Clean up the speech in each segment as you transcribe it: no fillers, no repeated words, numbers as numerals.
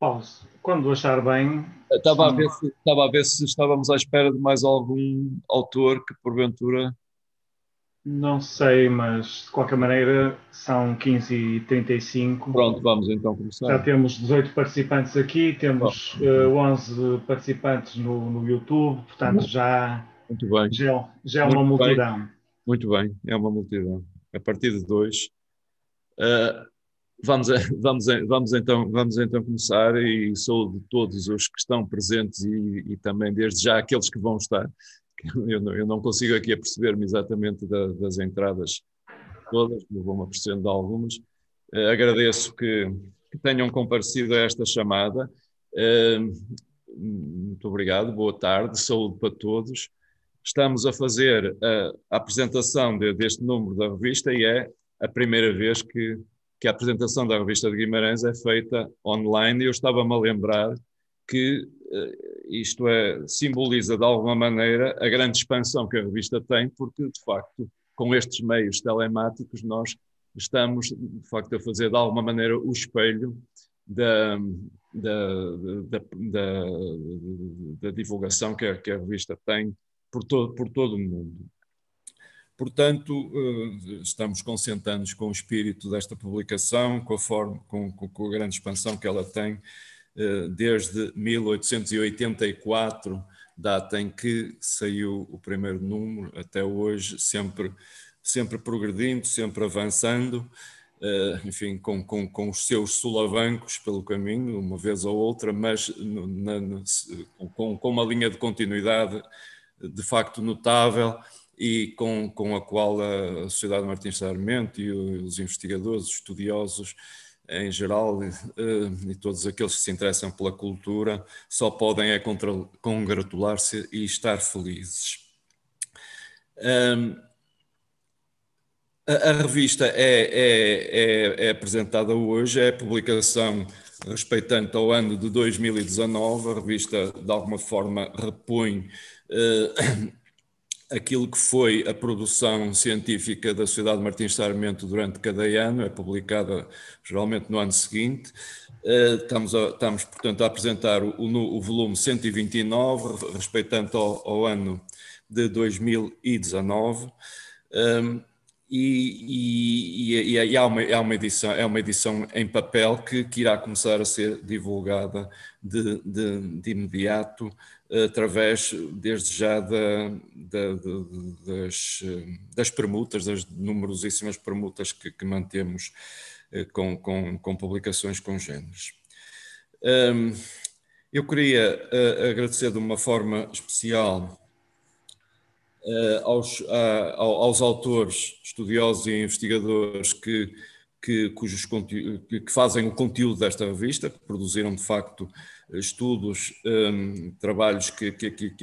Paulo, quando achar bem, Estava a são, ver se estávamos à espera de mais algum autor que porventura. não sei, mas de qualquer maneira são 15h35. Pronto, vamos então Já começar. temos 18 participantes aqui, Bom, temos 11 participantes no YouTube, portanto muito bem, já é uma muito bem, multidão. muito bem. É uma multidão. A partir de dois. eh, vamos então começar e saúdo todos os que estão presentes e também desde já aqueles que vão estar. Eu não consigo aqui aperceber-me exatamente das entradas todas, mas vou-me apercebendo de algumas. Agradeço que tenham comparecido a esta chamada. Eh, Muito obrigado, boa tarde, saúde para todos. Estamos a fazer a apresentação deste número da revista e é a primeira vez que a apresentação da revista de Guimarães é feita online e eu estava-me a lembrar que isto simboliza de alguma maneira a grande expansão que a revista tem, porque de facto com estes meios telemáticos nós estamos de facto a fazer de alguma maneira o espelho da, da, da, da divulgação que a revista tem por todo o mundo. Portanto, estamos conscientes com o espírito desta publicação, com a forma, com a grande expansão que ela tem, desde 1884, data em que saiu o primeiro número, até hoje, sempre progredindo, sempre avançando, enfim, com os seus solavancos pelo caminho, uma vez ou outra, mas com uma linha de continuidade de facto notável e com a qual a Sociedade Martins Sarmento e os investigadores, os estudiosos em geral e todos aqueles que se interessam pela cultura só podem congratular-se e estar felizes. A revista é apresentada hoje, é a publicação respeitante ao ano de 2019, a revista de alguma forma repõe aquilo que foi a produção científica da Sociedade Martins Sarmento durante cada ano, é publicada geralmente no ano seguinte. Estamos, portanto, a apresentar o volume 129, respeitante ao ano de 2019. E é uma edição em papel que irá começar a ser divulgada de imediato, através, desde já, das permutas, das numerosíssimas permutas que mantemos com publicações congêneres. Eu queria agradecer de uma forma especial aos autores, estudiosos e investigadores que fazem o conteúdo desta revista, que produziram de facto estudos, trabalhos que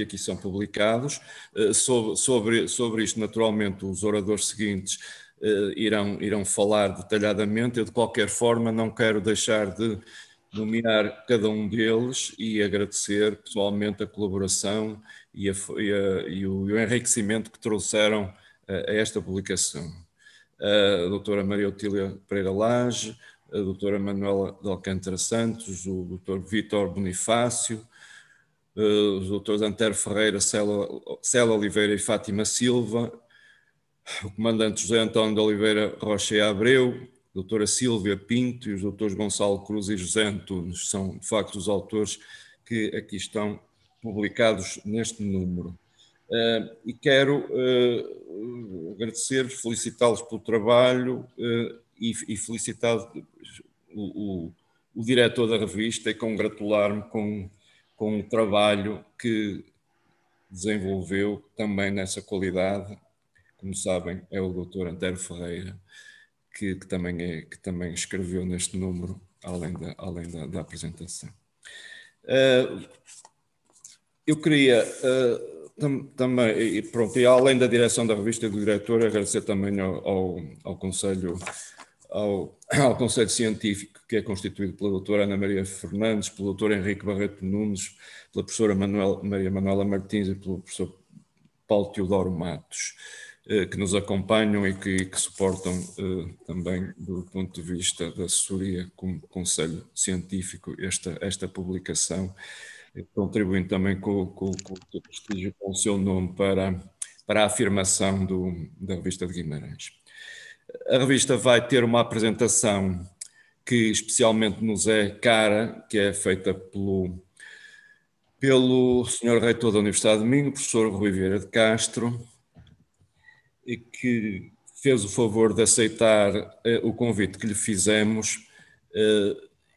aqui são publicados. Sobre isto, naturalmente, os oradores seguintes irão falar detalhadamente. Eu, de qualquer forma, não quero deixar de nomear cada um deles e agradecer pessoalmente a colaboração e o enriquecimento que trouxeram a esta publicação. A doutora Maria Otília Pereira Lage, a doutora Manuela de Alcântara Santos, o doutor Vítor Bonifácio, os doutores Antero Ferreira, Célia Oliveira e Fátima Silva, o comandante José António de Oliveira Rocha e Abreu, a doutora Sílvia Pinto e os doutores Gonçalo Cruz e José Antunes, são de facto os autores que aqui estão publicados neste número. E quero agradecer, felicitá-los pelo trabalho e felicitar o diretor da revista e congratular-me com o trabalho que desenvolveu também nessa qualidade. Como sabem, é o doutor Antero Ferreira, que também escreveu neste número, além da apresentação. Eu queria também, e pronto, e além da direção da revista e do diretor, agradecer também ao Conselho, ao Conselho Científico, que é constituído pela doutora Ana Maria Fernandes, pelo doutor Henrique Barreto Nunes, pela professora Maria Manuela Martins e pelo professor Paulo Teodoro Matos. que nos acompanham e que suportam também, do ponto de vista da assessoria como Conselho Científico, esta publicação, contribuindo também com o seu prestígio, com o seu nome para a afirmação da revista de Guimarães. A revista vai ter uma apresentação que especialmente nos é cara, que é feita pelo Sr. Reitor da Universidade de Minho, professor Rui Vieira de Castro, e que fez o favor de aceitar o convite que lhe fizemos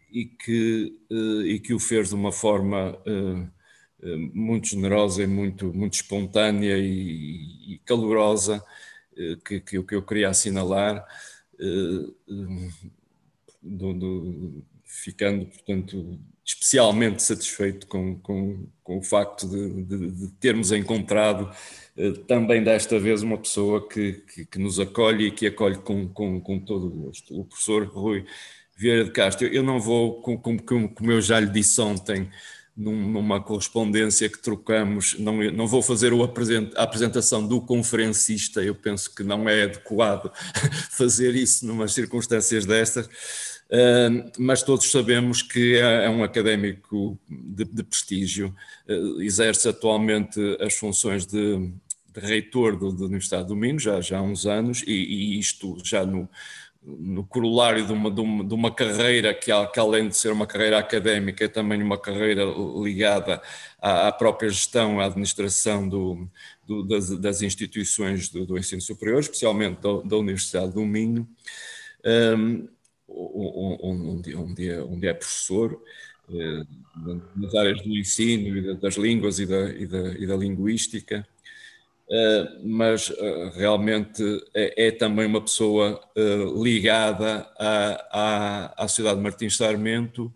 e que o fez de uma forma muito generosa e muito espontânea e calorosa, que eu queria assinalar, ficando, portanto, especialmente satisfeito com o facto de termos encontrado também desta vez uma pessoa que nos acolhe e que acolhe com todo o gosto. O professor Rui Vieira de Castro. Eu não vou, como eu já lhe disse ontem, numa correspondência que trocamos, não vou fazer a apresentação do conferencista, eu penso que não é adequado fazer isso numas circunstâncias destas, mas todos sabemos que é um académico de prestígio, exerce atualmente as funções de reitor da Universidade do Minho, já há uns anos, e isto já no corolário de uma carreira que além de ser uma carreira académica, é também uma carreira ligada à própria gestão, à administração das instituições do ensino superior, especialmente da Universidade do Minho, onde é professor nas áreas do ensino e das línguas e da linguística. Mas realmente é também uma pessoa ligada à Sociedade de Martins Sarmento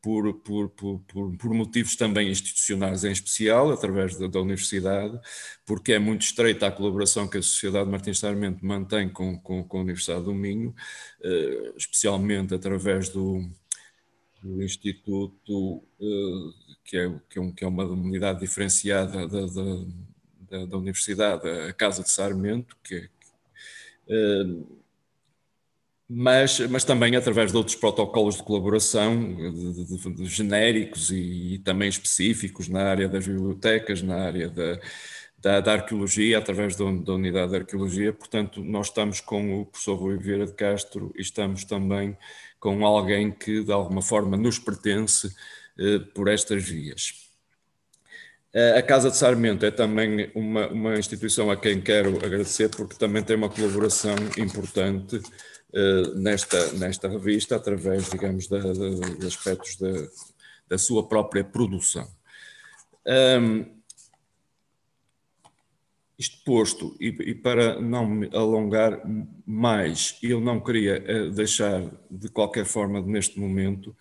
por motivos também institucionais em especial, através da universidade, porque é muito estreita a colaboração que a Sociedade de Martins Sarmento mantém com a Universidade do Minho, especialmente através do Instituto, que é uma unidade diferenciada da Universidade, a Casa de Sarmento, mas também através de outros protocolos de colaboração, de genéricos e também específicos na área das bibliotecas, na área da arqueologia, através da unidade de arqueologia. Portanto, nós estamos com o professor Rui Vieira de Castro e estamos também com alguém que de alguma forma nos pertence por estas vias. A Casa de Sarmento é também uma instituição a quem quero agradecer, porque também tem uma colaboração importante nesta revista, através, digamos, de aspectos da sua própria produção. Isto posto, e para não me alongar mais, eu não queria deixar, de qualquer forma, neste momento,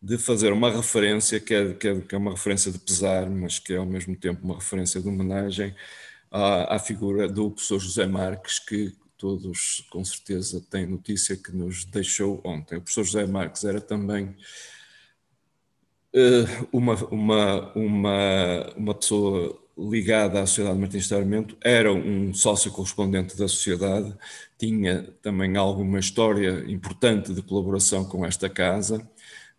de fazer uma referência que é uma referência de pesar, mas que é ao mesmo tempo uma referência de homenagem à figura do professor José Marques, que todos com certeza têm notícia que nos deixou ontem. O professor José Marques era também uma pessoa ligada à Sociedade de Martins Sarmento, era um sócio correspondente da sociedade, tinha também alguma história importante de colaboração com esta casa,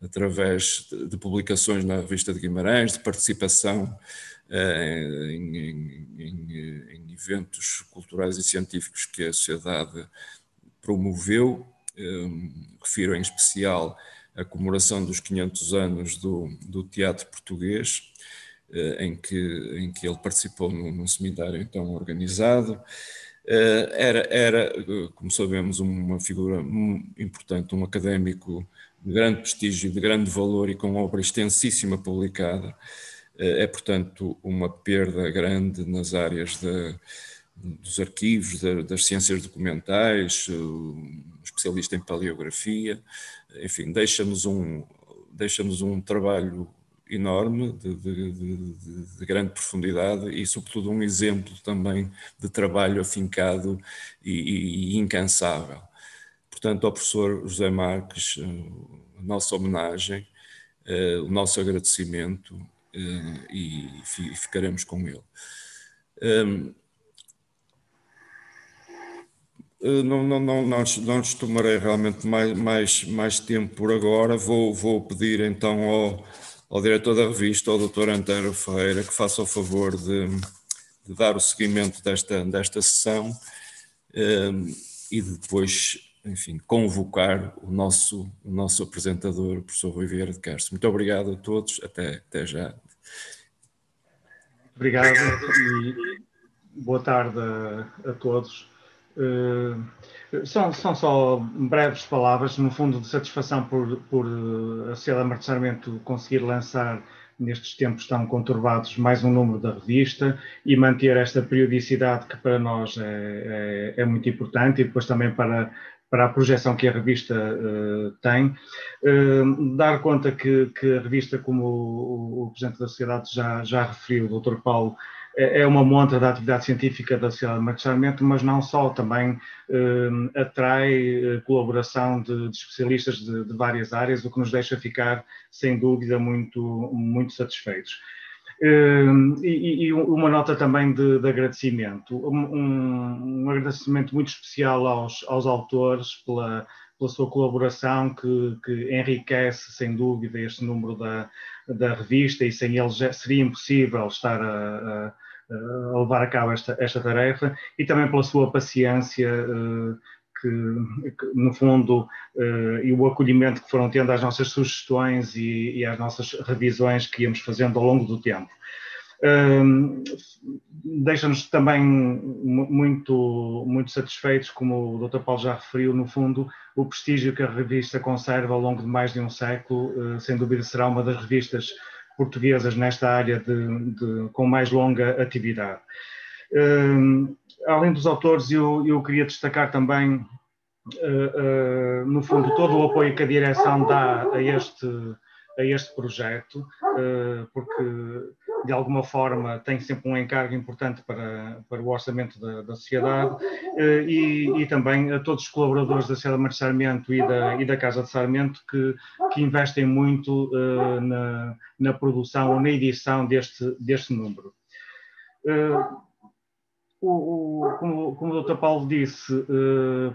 através de publicações na Revista de Guimarães, de participação em eventos culturais e científicos que a sociedade promoveu. Refiro em especial a comemoração dos 500 anos do teatro português, em que ele participou num seminário então organizado. Era, como sabemos, uma figura importante, um académico de grande prestígio, de grande valor e com obra extensíssima publicada. É, portanto, uma perda grande nas áreas dos arquivos, das ciências documentais, especialista em paleografia. Enfim, deixa-nos um trabalho enorme, de grande profundidade e, sobretudo, um exemplo também de trabalho afincado e incansável. Portanto, ao professor José Marques, a nossa homenagem, o nosso agradecimento e ficaremos com ele. não lhes tomarei realmente mais tempo por agora. Vou pedir então ao diretor da revista, ao Dr. Antero Ferreira, que faça o favor de dar o seguimento desta sessão e depois, enfim, convocar o nosso apresentador, o professor Rui Vieira de Castro. Muito obrigado a todos, até já. Obrigado e boa tarde a todos. São só breves palavras, no fundo, de satisfação por a Sociedade de Marchamento conseguir lançar, nestes tempos tão conturbados, mais um número da revista e manter esta periodicidade que para nós é muito importante, e depois também para a projeção que a revista tem. Dar conta que a revista, como o Presidente da Sociedade já referiu, o Dr. Paulo, é uma montra da atividade científica da Sociedade de Marchamento, mas não só, também atrai colaboração de especialistas de várias áreas, o que nos deixa ficar, sem dúvida, muito satisfeitos. E uma nota também de agradecimento, um agradecimento muito especial aos autores pela sua colaboração, que enriquece, sem dúvida, este número da revista, e sem eles seria impossível estar a levar a cabo esta tarefa, e também pela sua paciência, que no fundo, e o acolhimento que foram tendo às nossas sugestões e às nossas revisões que íamos fazendo ao longo do tempo. Deixa-nos também muito satisfeitos, como o Dr. Paulo já referiu, no fundo, o prestígio que a revista conserva ao longo de mais de um século. Sem dúvida será uma das revistas portuguesas nesta área com mais longa atividade. Além dos autores, eu queria destacar também, no fundo, todo o apoio que a direção dá a este projeto, porque de alguma forma tem sempre um encargo importante para o orçamento da sociedade, e também a todos os colaboradores da Sociedade de Sarmento e da Casa de Sarmento, que investem muito na produção ou na edição deste número. Como o Dr. Paulo disse,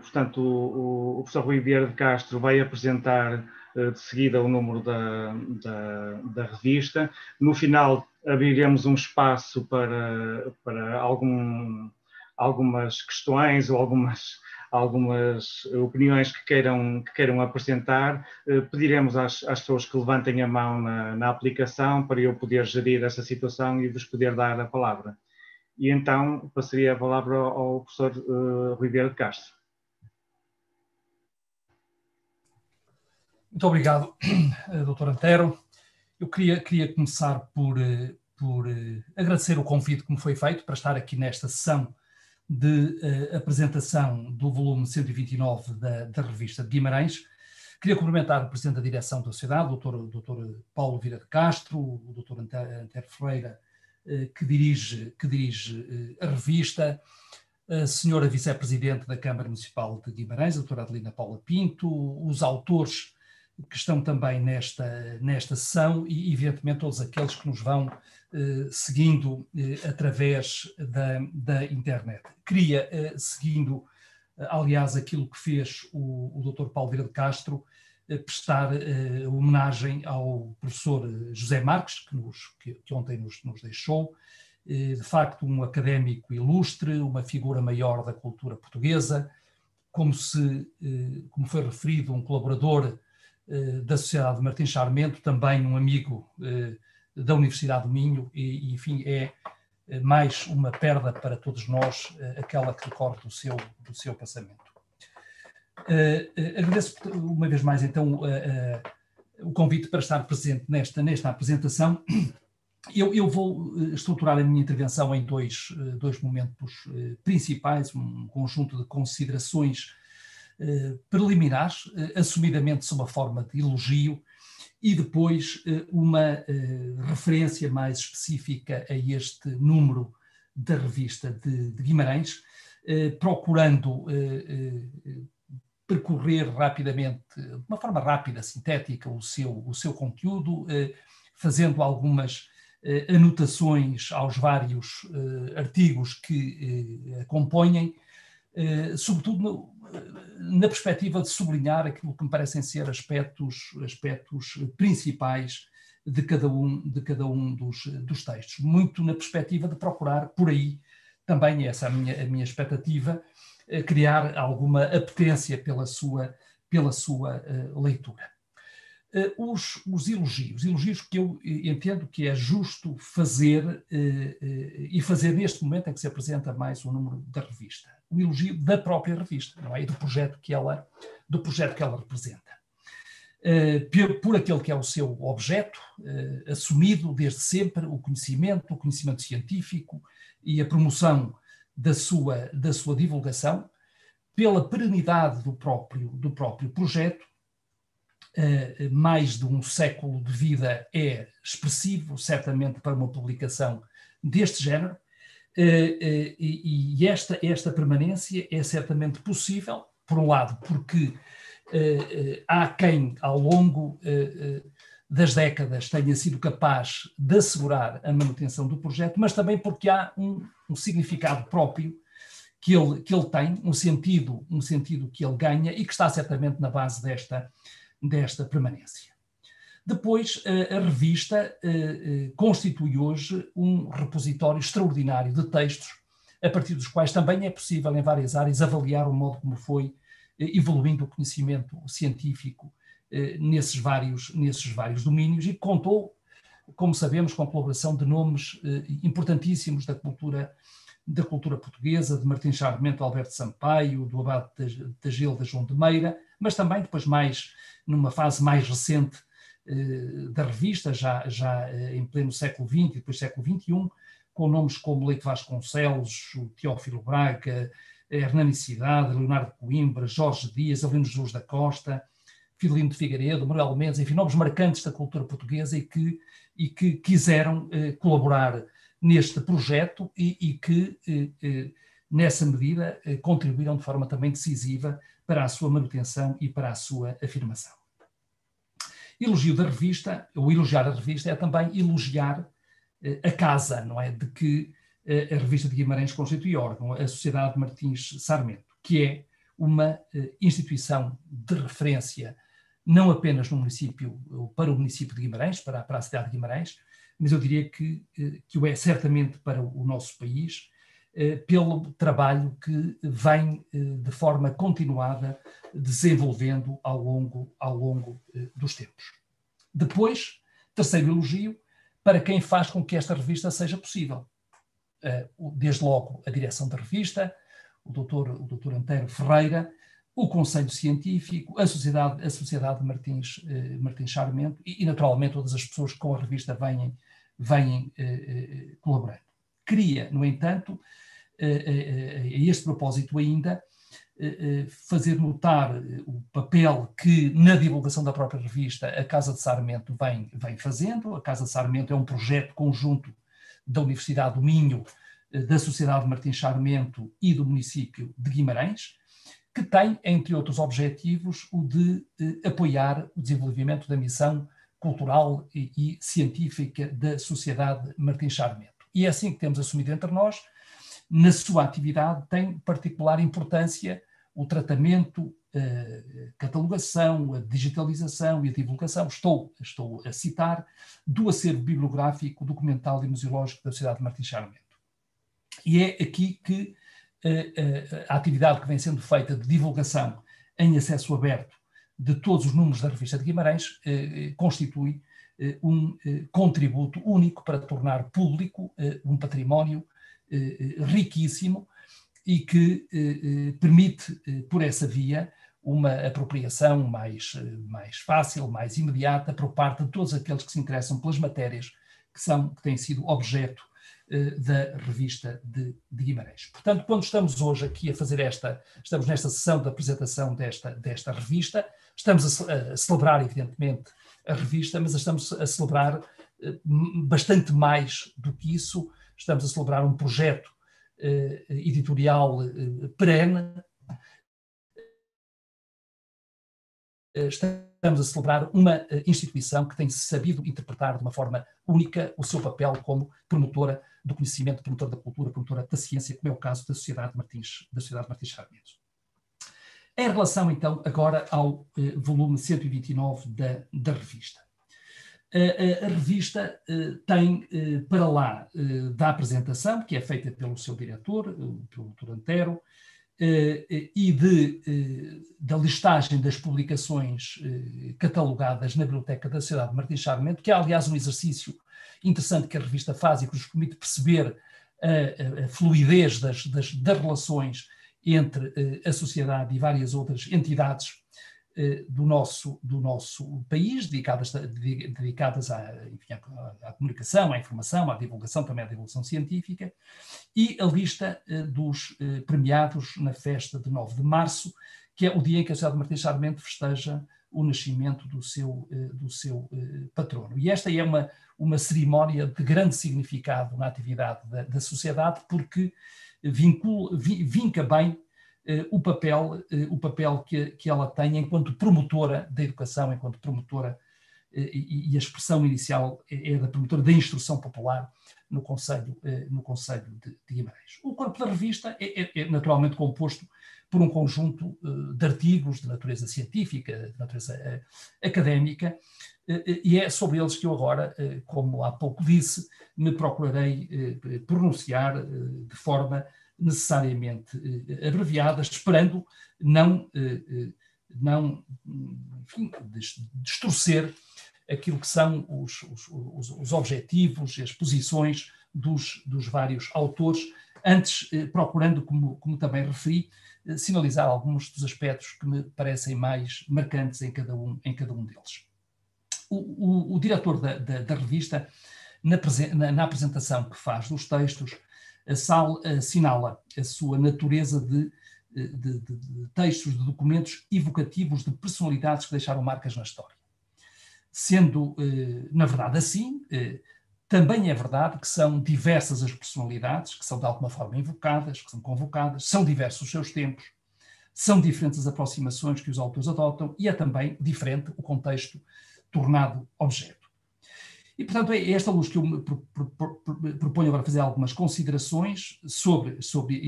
portanto, o professor Rui Vieira de Castro vai apresentar de seguida o número da revista. No final, abriremos um espaço para algumas questões ou algumas opiniões que queiram apresentar. Pediremos às pessoas que levantem a mão na aplicação, para eu poder gerir essa situação e vos poder dar a palavra. E então passaria a palavra ao professor Rui Vieira de Castro. Muito obrigado, Dr. Antero. Eu queria começar por agradecer o convite que me foi feito para estar aqui nesta sessão de apresentação do volume 129 da revista de Guimarães. Queria cumprimentar o Presidente da Direção da Sociedade, o Dr. Paulo Vieira de Castro, o Dr. Antero Ferreira, que dirige a revista, a Senhora Vice-Presidente da Câmara Municipal de Guimarães, a Dra. Adelina Paula Pinto, os autores que estão também nesta sessão e, evidentemente, todos aqueles que nos vão seguindo através da internet. Queria, seguindo, aliás, aquilo que fez o Dr. Paulo Vieira de Castro, prestar homenagem ao professor José Marques, que ontem nos deixou, de facto um académico ilustre, uma figura maior da cultura portuguesa, como foi referido, um colaborador da Sociedade de Martim Sarmento, também um amigo da Universidade do Minho, e enfim, é mais uma perda para todos nós, aquela que decorre do seu passamento. Agradeço uma vez mais então o convite para estar presente nesta apresentação. Eu vou estruturar a minha intervenção em dois momentos principais, um conjunto de considerações preliminares, assumidamente sob a forma de elogio, e depois uma referência mais específica a este número da revista de Guimarães, procurando percorrer rapidamente, de uma forma rápida, sintética, o seu conteúdo, fazendo algumas anotações aos vários artigos que a compõem, sobretudo na perspectiva de sublinhar aquilo que me parecem ser aspectos principais de cada um dos textos, muito na perspectiva de procurar por aí, também essa é a minha expectativa, criar alguma apetência pela sua leitura. Os elogios que eu entendo que é justo fazer, e fazer neste momento em que se apresenta mais o número da revista. O elogio da própria revista, não é? E do projeto que ela representa. Por aquele que é o seu objeto, assumido desde sempre, o conhecimento científico e a promoção da sua divulgação, pela perenidade do próprio projeto. Mais de um século de vida é expressivo, certamente, para uma publicação deste género, e esta permanência é certamente possível, por um lado, porque há quem, ao longo das décadas, tenha sido capaz de assegurar a manutenção do projeto, mas também porque há um significado próprio que ele tem, um sentido que ele ganha e que está certamente na base desta permanência. Depois, a revista constitui hoje um repositório extraordinário de textos, a partir dos quais também é possível, em várias áreas, avaliar o modo como foi evoluindo o conhecimento científico nesses vários domínios, e contou, como sabemos, com a colaboração de nomes importantíssimos da cultura portuguesa, de Martim Charmento, Alberto Sampaio, do Abade da Gilda, João de Meira, mas também depois numa fase mais recente da revista, já em pleno século XX e depois século XXI, com nomes como Leite Vasconcelos, o Teófilo Braga, Hernani Cidade, Leonardo Coimbra, Jorge Dias, Avelino Jesus da Costa, Fidelino de Figueiredo, Manuel Mendes, enfim, nomes marcantes da cultura portuguesa e que quiseram colaborar neste projeto e que, nessa medida, contribuíram de forma também decisiva para a sua manutenção e para a sua afirmação. Elogiar a revista é também elogiar a casa, não é? De que a revista de Guimarães constitui órgão, a Sociedade Martins Sarmento, que é uma instituição de referência não apenas no município, para o município de Guimarães, para a cidade de Guimarães, mas eu diria que o é certamente para o nosso país, pelo trabalho que vem de forma continuada desenvolvendo ao longo dos tempos. Depois, terceiro elogio, para quem faz com que esta revista seja possível. Desde logo a direção da revista, o doutor Antero Ferreira, o Conselho Científico, a Sociedade Martins Charmento e naturalmente todas as pessoas que com a revista vêm colaborando. Queria, no entanto, a este propósito ainda, fazer notar o papel que na divulgação da própria revista a Casa de Sarmento vem fazendo. A Casa de Sarmento é um projeto conjunto da Universidade do Minho, da Sociedade Martins Charmento e do município de Guimarães, que tem, entre outros objetivos, o de apoiar o desenvolvimento da missão cultural e científica da Sociedade Martins Charmento. E é assim que temos assumido entre nós. Na sua atividade tem particular importância o tratamento, a catalogação, a digitalização e a divulgação, estou a citar, do acervo bibliográfico, documental e museológico da Sociedade Martins Charmento. E é aqui que a atividade que vem sendo feita de divulgação em acesso aberto de todos os números da revista de Guimarães constitui um contributo único para tornar público um património riquíssimo e que permite, por essa via, uma apropriação mais fácil, mais imediata por parte de todos aqueles que se interessam pelas matérias que têm sido objeto da revista de Guimarães. Portanto, quando estamos hoje aqui a fazer estamos nesta sessão de apresentação desta revista, estamos a celebrar, evidentemente, a revista, mas estamos a celebrar bastante mais do que isso. Estamos a celebrar um projeto editorial perene. Estamos estamos a celebrar uma instituição que tem sabido interpretar de uma forma única o seu papel como promotora do conhecimento, promotora da cultura, promotora da ciência, como é o caso da Sociedade Martins Sarmiento. Em relação, então, agora ao volume 129 da revista. A revista tem, para lá da apresentação, que é feita pelo seu diretor, pelo Dr. Antero, e da listagem das publicações catalogadas na Biblioteca da Sociedade Martins Sarmiento, que é, aliás, um exercício interessante que a revista faz e que nos permite perceber a fluidez das relações entre a sociedade e várias outras entidades do nosso país, dedicadas à comunicação, à informação, à divulgação, também à divulgação científica, e a lista dos premiados na festa de 9 de março, que é o dia em que a Sociedade Martins Sarmiento festeja o nascimento do seu patrono. E esta é uma cerimónia de grande significado na atividade da sociedade, porque vinca bem o papel que ela tem enquanto promotora da educação, enquanto promotora, e a expressão inicial é da promotora da instrução popular no Conselho de Guimarães. O corpo da revista é naturalmente composto por um conjunto de artigos de natureza científica, de natureza académica, e é sobre eles que eu agora, como há pouco disse, me procurarei pronunciar de forma necessariamente abreviada, esperando não distorcer aquilo que são os objetivos e as posições dos vários autores, antes procurando, como também referi, sinalizar alguns dos aspectos que me parecem mais marcantes em cada um deles. O diretor da revista, na apresentação que faz dos textos, assinala a sua natureza de textos, de documentos evocativos de personalidades que deixaram marcas na história. Sendo, na verdade, assim, também é verdade que são diversas as personalidades que são de alguma forma invocadas, que são convocadas, são diversos os seus tempos, são diferentes as aproximações que os autores adotam e é também diferente o contexto tornado objeto. E, portanto, é esta luz que eu me proponho agora fazer algumas considerações sobre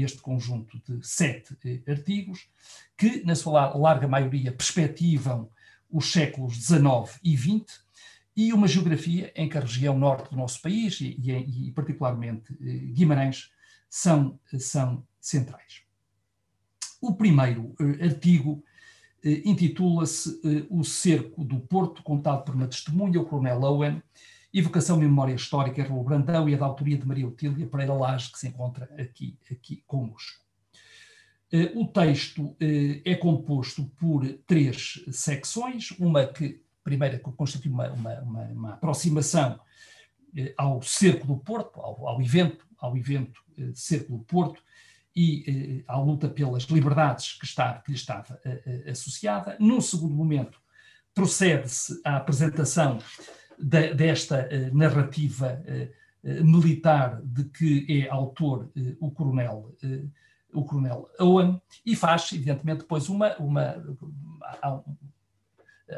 este conjunto de 7 artigos, que, na sua larga maioria, perspectivam os séculos XIX e XX, e uma geografia em que a região norte do nosso país, e particularmente Guimarães, são centrais. O primeiro artigo intitula-se O Cerco do Porto, contado por uma testemunha, o Coronel Owen, Evocação e Memória Histórica em Raul Brandão, e é da autoria de Maria Otília Pereira Lage, que se encontra aqui connosco. O texto é composto por 3 secções, uma primeira que constitui uma aproximação ao Cerco do Porto, ao evento Cerco do Porto, e à luta pelas liberdades que lhe estava associada. Num segundo momento, procede-se à apresentação desta narrativa militar de que é autor o Coronel Owen, e faz, evidentemente, depois a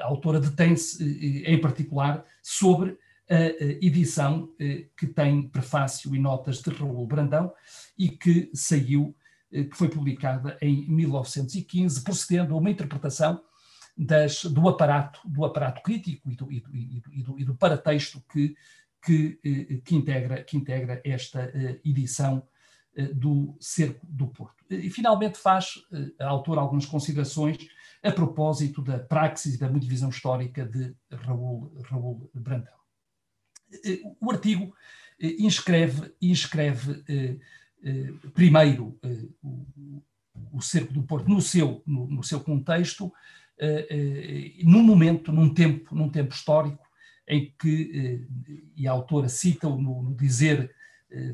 autora detém-se, em particular, sobre a edição que tem prefácio e notas de Raul Brandão e que foi publicada em 1915, procedendo a uma interpretação do aparato crítico e do paratexto que integra esta edição do Cerco do Porto. E, finalmente, faz a autora algumas considerações a propósito da praxis e da divisão histórica de Raul Brandão. O artigo inscreve primeiro o Cerco do Porto no seu contexto, num tempo histórico em que, e a autora cita-o no dizer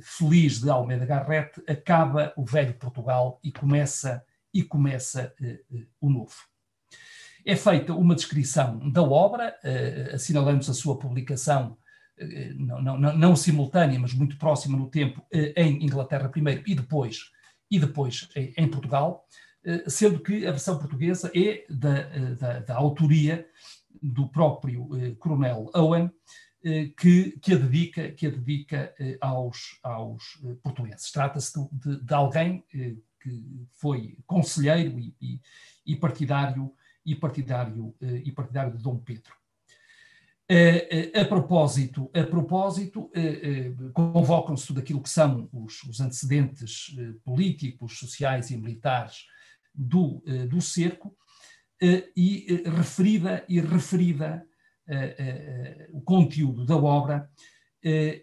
feliz de Almeida Garrett, acaba o velho Portugal e começa o novo. É feita uma descrição da obra, assinalando-se a sua publicação não simultânea, mas muito próxima no tempo, em Inglaterra primeiro e depois em Portugal, sendo que a versão portuguesa é da autoria do próprio Coronel Owen, que a dedica aos portugueses. Trata-se de alguém que foi conselheiro e partidário de Dom Pedro. A propósito, convocam-se tudo aquilo que são os antecedentes políticos, sociais e militares do cerco, e referida o conteúdo da obra,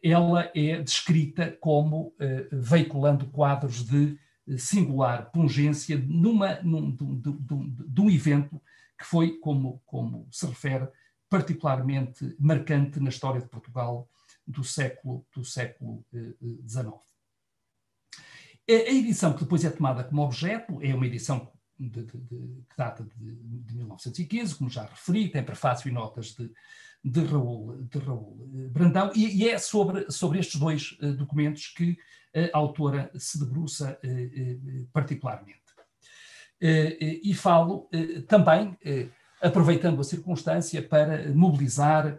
ela é descrita como veiculando quadros de singular pungência de um evento que foi, como se refere, particularmente marcante na história de Portugal do século XIX. A edição que depois é tomada como objeto é uma edição que data de 1915, como já referi, tem prefácio e notas de Raul Brandão, e é sobre estes dois documentos que a autora se debruça particularmente. E falo também, aproveitando a circunstância, para mobilizar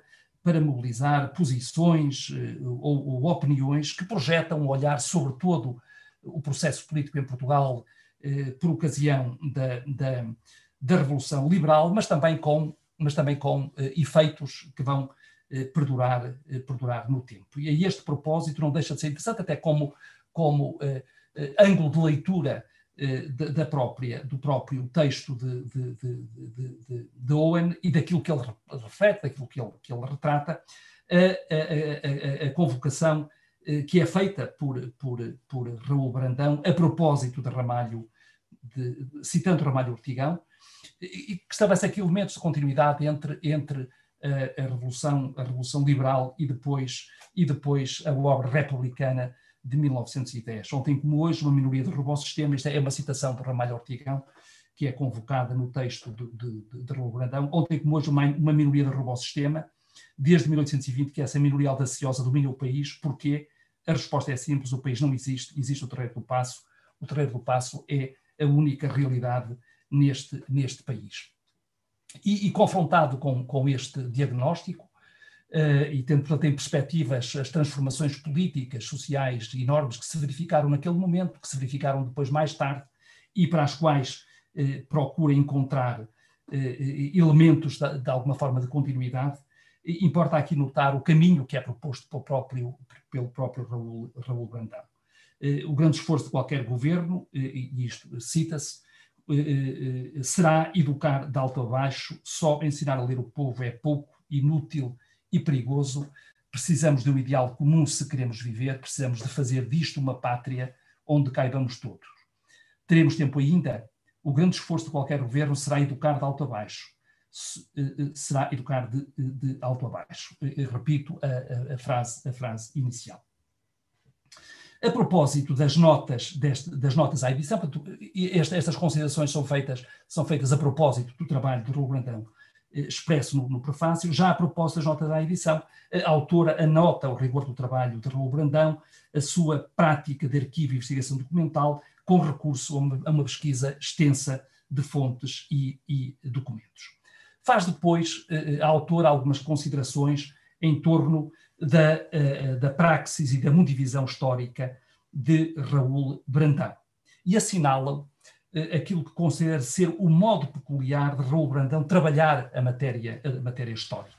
posições ou opiniões que projetam um olhar sobre todo o processo político em Portugal por ocasião da Revolução Liberal, mas também com efeitos que vão perdurar no tempo. E a este propósito não deixa de ser interessante, até como ângulo de leitura do próprio texto de Owen e daquilo que ele reflete, daquilo que ele retrata, a convocação que é feita por Raul Brandão a propósito de Ramalho, citando Ramalho Ortigão, e que estabelece aqui elementos de continuidade entre a Revolução Liberal e depois a obra republicana de 1910. Ontem como hoje, uma minoria derrubou o sistema. Isto é uma citação de Ramalho Ortigão, que é convocada no texto de Raul Brandão. Ontem como hoje, uma minoria derrubou o sistema, desde 1820, que essa minoria audaciosa domina o país. Porquê? A resposta é simples: o país não existe, existe o Terreiro do Paço. O Terreiro do Paço é a única realidade neste país. E confrontado com este diagnóstico, e tendo, portanto, em perspectivas as transformações políticas, sociais enormes que se verificaram naquele momento, que se verificaram depois mais tarde, e para as quais procura encontrar elementos de alguma forma de continuidade, importa aqui notar o caminho que é proposto pelo próprio Raul Brandão. O grande esforço de qualquer governo, e isto cita-se, será educar de alto a baixo. Só ensinar a ler o povo é pouco, inútil e perigoso. Precisamos de um ideal comum se queremos viver, precisamos de fazer disto uma pátria onde caibamos todos. Teremos tempo ainda? O grande esforço de qualquer governo será educar de alto a baixo. Será educar de alto a baixo. Repito a frase inicial. A propósito das notas à edição, estas considerações são feitas a propósito do trabalho de Raul Brandão, expresso no prefácio. Já a propósito das notas à edição, a autora anota o rigor do trabalho de Raul Brandão, a sua prática de arquivo e investigação documental, com recurso a uma pesquisa extensa de fontes e documentos. Faz depois a autora algumas considerações em torno da praxis e da mundivisão histórica de Raul Brandão, e assinala aquilo que considera ser o modo peculiar de Raul Brandão trabalhar a matéria histórica,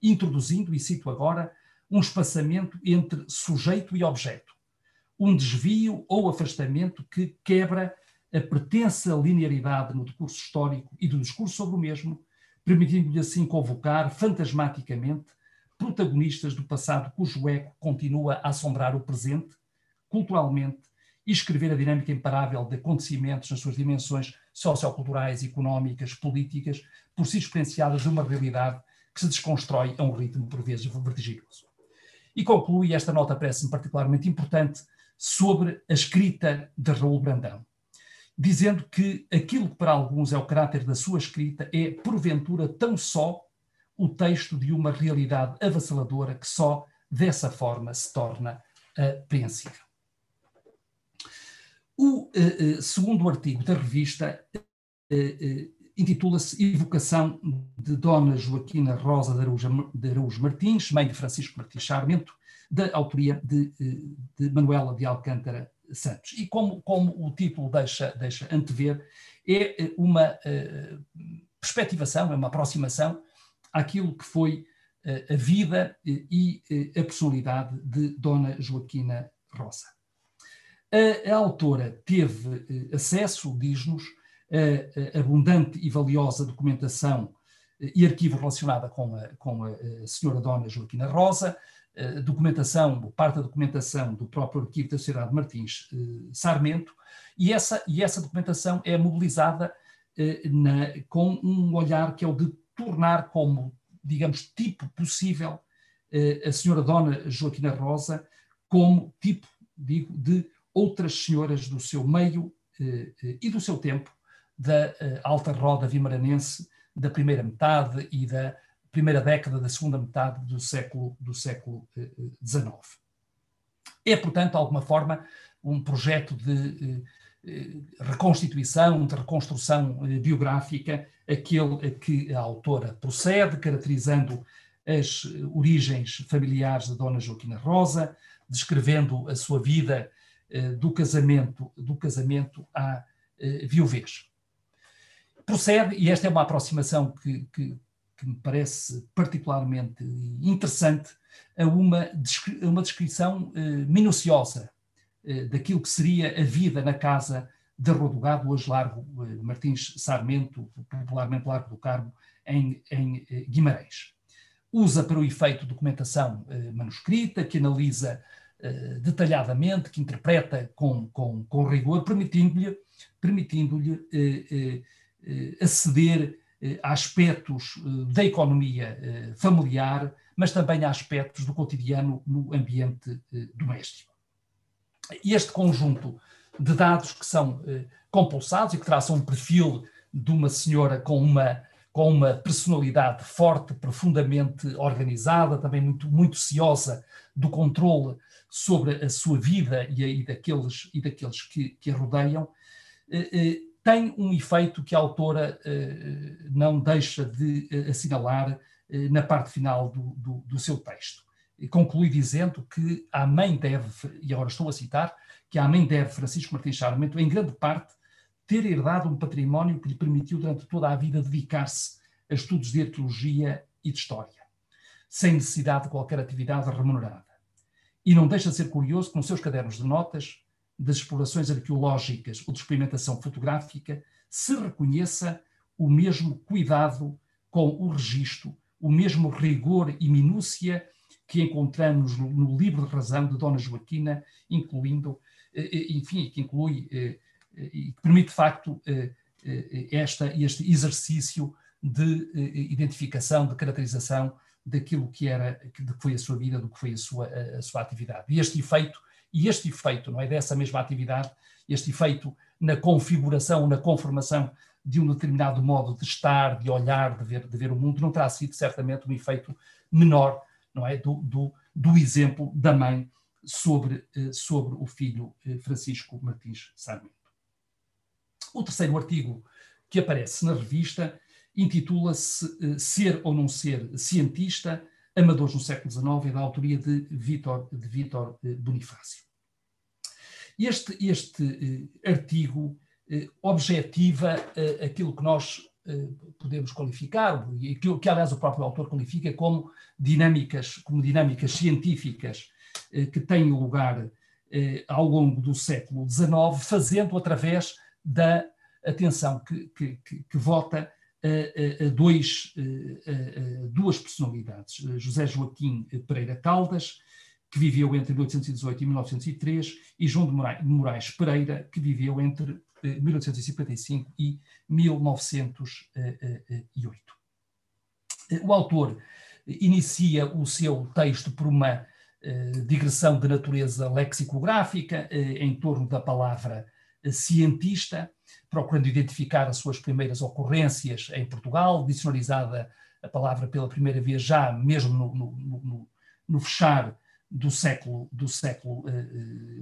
introduzindo, e cito agora, um espaçamento entre sujeito e objeto, um desvio ou afastamento que quebra a pretensa linearidade no discurso histórico e do discurso sobre o mesmo, permitindo-lhe assim convocar fantasmaticamente protagonistas do passado cujo eco continua a assombrar o presente, culturalmente, e escrever a dinâmica imparável de acontecimentos nas suas dimensões socioculturais, económicas, políticas, por si experienciadas de uma realidade que se desconstrói a um ritmo por vezes vertiginoso. E conclui, esta nota parece-me particularmente importante, sobre a escrita de Raul Brandão, dizendo que aquilo que para alguns é o caráter da sua escrita é, porventura, tão só o texto de uma realidade avassaladora que só dessa forma se torna apreensível. O segundo artigo da revista intitula-se Evocação de Dona Joaquina Rosa de Araújo Martins, mãe de Francisco Martins Sarmento, da autoria de Manuela de Alcântara Santos. E como o título deixa antever, é uma perspectivação, é uma aproximação àquilo que foi a vida e a personalidade de Dona Joaquina Rosa. A autora teve acesso, diz-nos, a abundante e valiosa documentação e arquivo relacionada com a senhora Dona Joaquina Rosa, parte da documentação do próprio arquivo da Sociedade de Martins Sarmento, e essa documentação é mobilizada com um olhar que é o de tornar como, digamos, tipo possível a senhora Dona Joaquina Rosa como tipo, digo, de outras senhoras do seu meio e do seu tempo, da alta roda vimaranense da primeira metade e da primeira década da segunda metade do século XIX. É, portanto, de alguma forma, um projeto de reconstituição, de reconstrução biográfica, aquele a que a autora procede, caracterizando as origens familiares de Dona Joaquina Rosa, descrevendo a sua vida do casamento à viuvez. Procede, e esta é uma aproximação que me parece particularmente interessante, a uma descrição minuciosa daquilo que seria a vida na casa de Rodogado, hoje Largo Martins Sarmento, popularmente Largo do Carmo, em Guimarães. Usa para o efeito documentação manuscrita, que analisa detalhadamente, que interpreta com rigor, permitindo-lhe aceder a aspectos da economia familiar, mas também a aspectos do cotidiano no ambiente doméstico. E este conjunto de dados que são compulsados e que traçam um perfil de uma senhora com uma personalidade forte, profundamente organizada, também muito ciosa do controle sobre a sua vida e daqueles que a rodeiam, tem um efeito que a autora não deixa de assinalar na parte final do seu texto. E conclui dizendo que a mãe deve, e agora estou a citar, que a mãe deve, Francisco Martins Sarmento, em grande parte, ter herdado um património que lhe permitiu durante toda a vida dedicar-se a estudos de arqueologia e de história, sem necessidade de qualquer atividade remunerada. E não deixa de ser curioso que nos seus cadernos de notas, das explorações arqueológicas ou de experimentação fotográfica, se reconheça o mesmo cuidado com o registro, o mesmo rigor e minúcia que encontramos no livro de razão de Dona Joaquina, incluindo, enfim, que inclui e que permite, de facto, este exercício de identificação, de caracterização daquilo que foi a sua vida, do que foi a sua atividade. E este efeito, não é, dessa mesma atividade, este efeito na configuração, na conformação de um determinado modo de estar, de olhar, de ver o mundo, não terá sido certamente um efeito menor, não é, do exemplo da mãe sobre o filho Francisco Martins Sarmento. O terceiro artigo que aparece na revista intitula-se Ser ou não ser cientista, amadores no século XIX, é da autoria de Vítor Bonifácio. Este artigo objetiva aquilo que nós podemos qualificar, e que aliás o próprio autor qualifica como dinâmicas científicas que têm lugar ao longo do século XIX, fazendo através da atenção que vota a duas personalidades, José Joaquim Pereira Caldas, que viveu entre 1818 e 1903, e João de Moraes Pereira, que viveu entre 1855 e 1908. O autor inicia o seu texto por uma digressão de natureza lexicográfica em torno da palavra cientista, procurando identificar as suas primeiras ocorrências em Portugal, dicionarizada a palavra pela primeira vez já mesmo no fechar do século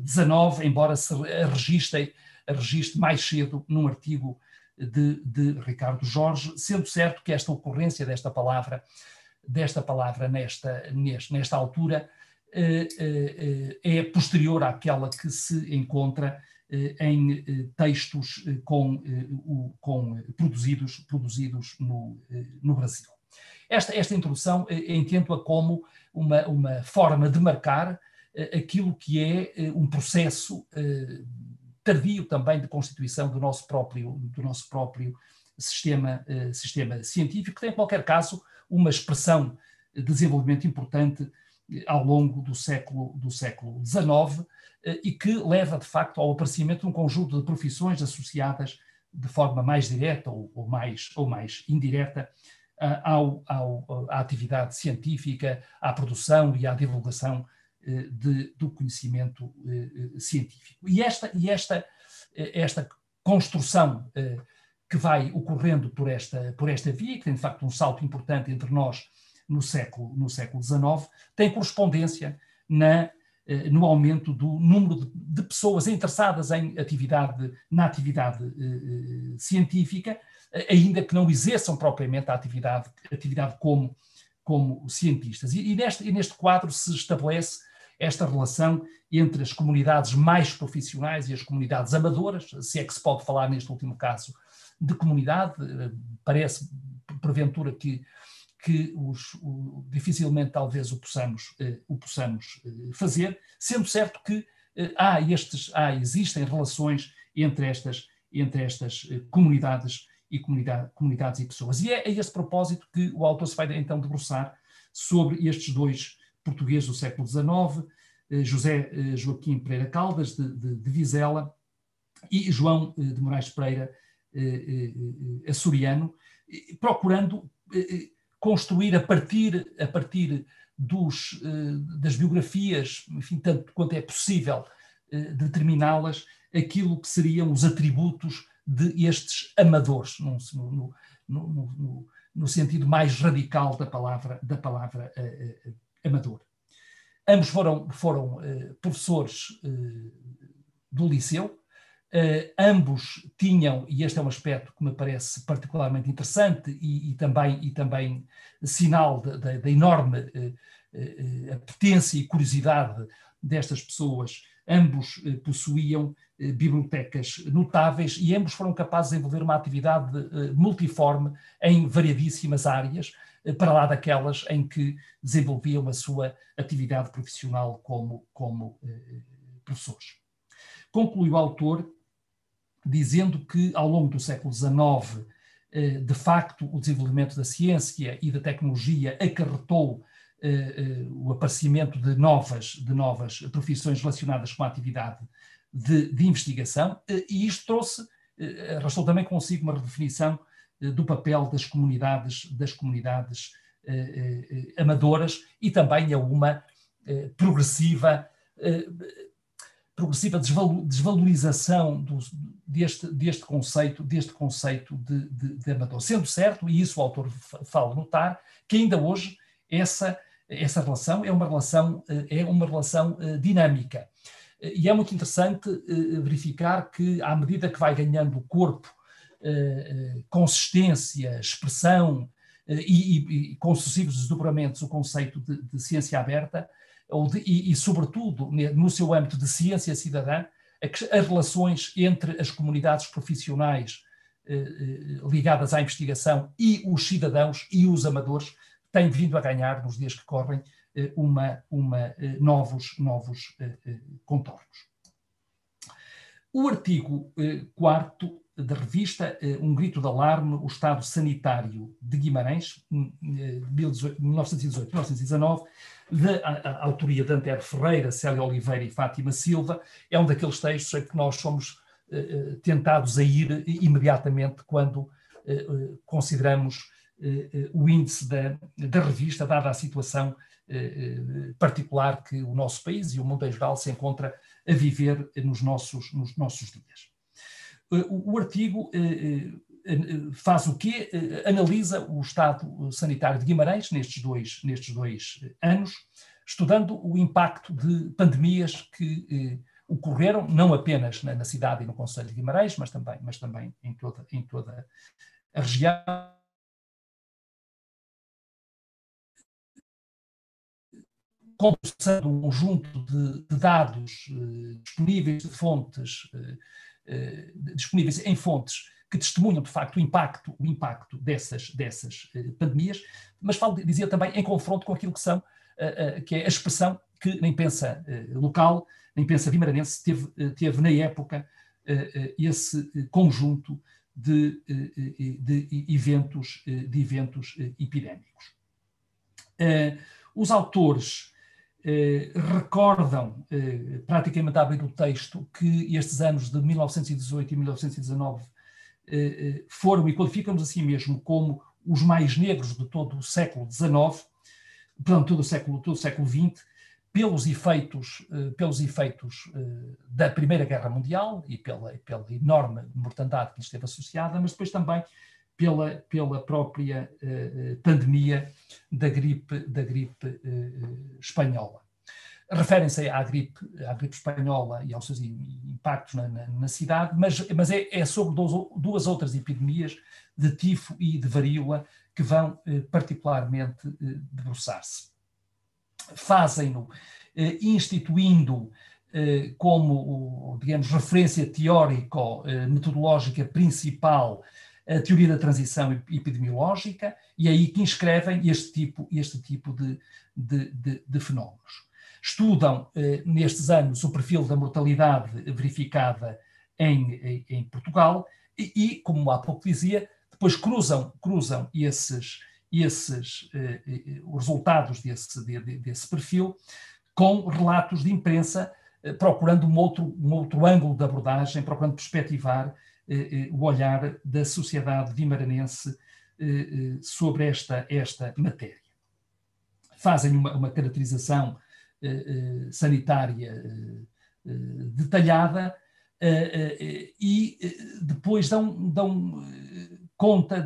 XIX, embora se registre mais cedo num artigo de Ricardo Jorge, sendo certo que esta ocorrência desta palavra nesta altura é posterior àquela que se encontra em textos produzidos no Brasil. Esta introdução entendo-a como uma forma de marcar aquilo que é um processo tardio também de constituição do nosso próprio sistema científico, que tem, em qualquer caso, uma expressão de desenvolvimento importante ao longo do século XIX e que leva, de facto, ao aparecimento de um conjunto de profissões associadas de forma mais direta ou mais indireta à atividade científica, à produção e à divulgação do conhecimento científico. E esta construção que vai ocorrendo por esta via, que tem de facto um salto importante entre nós no século XIX, tem correspondência no aumento do número de pessoas interessadas na atividade científica, ainda que não exerçam propriamente a atividade como cientistas. E neste quadro se estabelece esta relação entre as comunidades mais profissionais e as comunidades amadoras, se é que se pode falar neste último caso de comunidade. Parece, porventura, que dificilmente talvez o possamos fazer, sendo certo que existem relações entre estas comunidades e pessoas. E é a esse propósito que o autor se vai então debruçar sobre estes dois portugueses do século XIX, José Joaquim Pereira Caldas, de Vizela, e João de Moraes Pereira, açoriano, procurando construir a partir das biografias, enfim, tanto quanto é possível determiná-las, aquilo que seriam os atributos de estes amadores, no sentido mais radical da palavra amador. Ambos foram professores do liceu. Ambos tinham, e este é um aspecto que me parece particularmente interessante e também sinal da enorme apetência e curiosidade destas pessoas, ambos possuíam bibliotecas notáveis e ambos foram capazes de desenvolver uma atividade multiforme em variadíssimas áreas, para lá daquelas em que desenvolviam a sua atividade profissional como professores. Conclui o autor dizendo que, ao longo do século XIX, de facto, o desenvolvimento da ciência e da tecnologia acarretou o aparecimento de novas profissões relacionadas com a atividade de investigação, e isto arrastou também consigo uma redefinição do papel das comunidades amadoras e também a uma progressiva desvalorização deste conceito de amador. Sendo certo, e isso o autor fala notar, que ainda hoje essa relação é uma relação dinâmica. E é muito interessante verificar que, à medida que vai ganhando corpo, consistência, expressão e com sucessivos desdobramentos o conceito de ciência aberta, e sobretudo no seu âmbito de ciência cidadã, as relações entre as comunidades profissionais ligadas à investigação e os cidadãos e os amadores têm vindo a ganhar, nos dias que correm, novos contornos. O artigo 4º da revista Um Grito de Alarme, o Estado Sanitário de Guimarães, 1918-1919, da autoria de Antero Ferreira, Célia Oliveira e Fátima Silva, é um daqueles textos a que nós somos tentados a ir imediatamente quando consideramos o índice da revista, dada a situação particular que o nosso país e o mundo em geral se encontra a viver nos nossos dias. O artigo faz o quê? Analisa o estado sanitário de Guimarães nestes dois anos, estudando o impacto de pandemias que ocorreram, não apenas na cidade e no concelho de Guimarães, mas também em toda a região. Compreensão de um conjunto de dados disponíveis, de fontes, disponíveis em fontes que testemunham, de facto, o impacto dessas pandemias, mas dizia também em confronto com aquilo que é a expressão que na imprensa local, na imprensa vimaranense, teve na época esse conjunto de eventos epidémicos. Os autores recordam, praticamente a abrir o texto, que estes anos de 1918 e 1919 foram, e qualificamos assim mesmo, como os mais negros de todo o século XIX, portanto, todo o século XX, pelos efeitos da Primeira Guerra Mundial e pela enorme mortandade que lhes esteve associada, mas depois também pela própria pandemia da gripe espanhola. Referem-se à gripe espanhola e aos seus impactos na cidade, mas é sobre duas outras epidemias, de tifo e de varíola, que vão particularmente debruçar-se. Fazem-no instituindo como, digamos, referência teórico-metodológica principal a teoria da transição epidemiológica, e é aí que inscrevem este tipo de fenómenos. Estudam nestes anos o perfil da mortalidade verificada em Portugal e, como há pouco dizia, depois cruzam os resultados desse perfil com relatos de imprensa, procurando um outro ângulo de abordagem, procurando perspectivar o olhar da sociedade vimaranense sobre esta matéria. Fazem uma caracterização sanitária detalhada e depois dão conta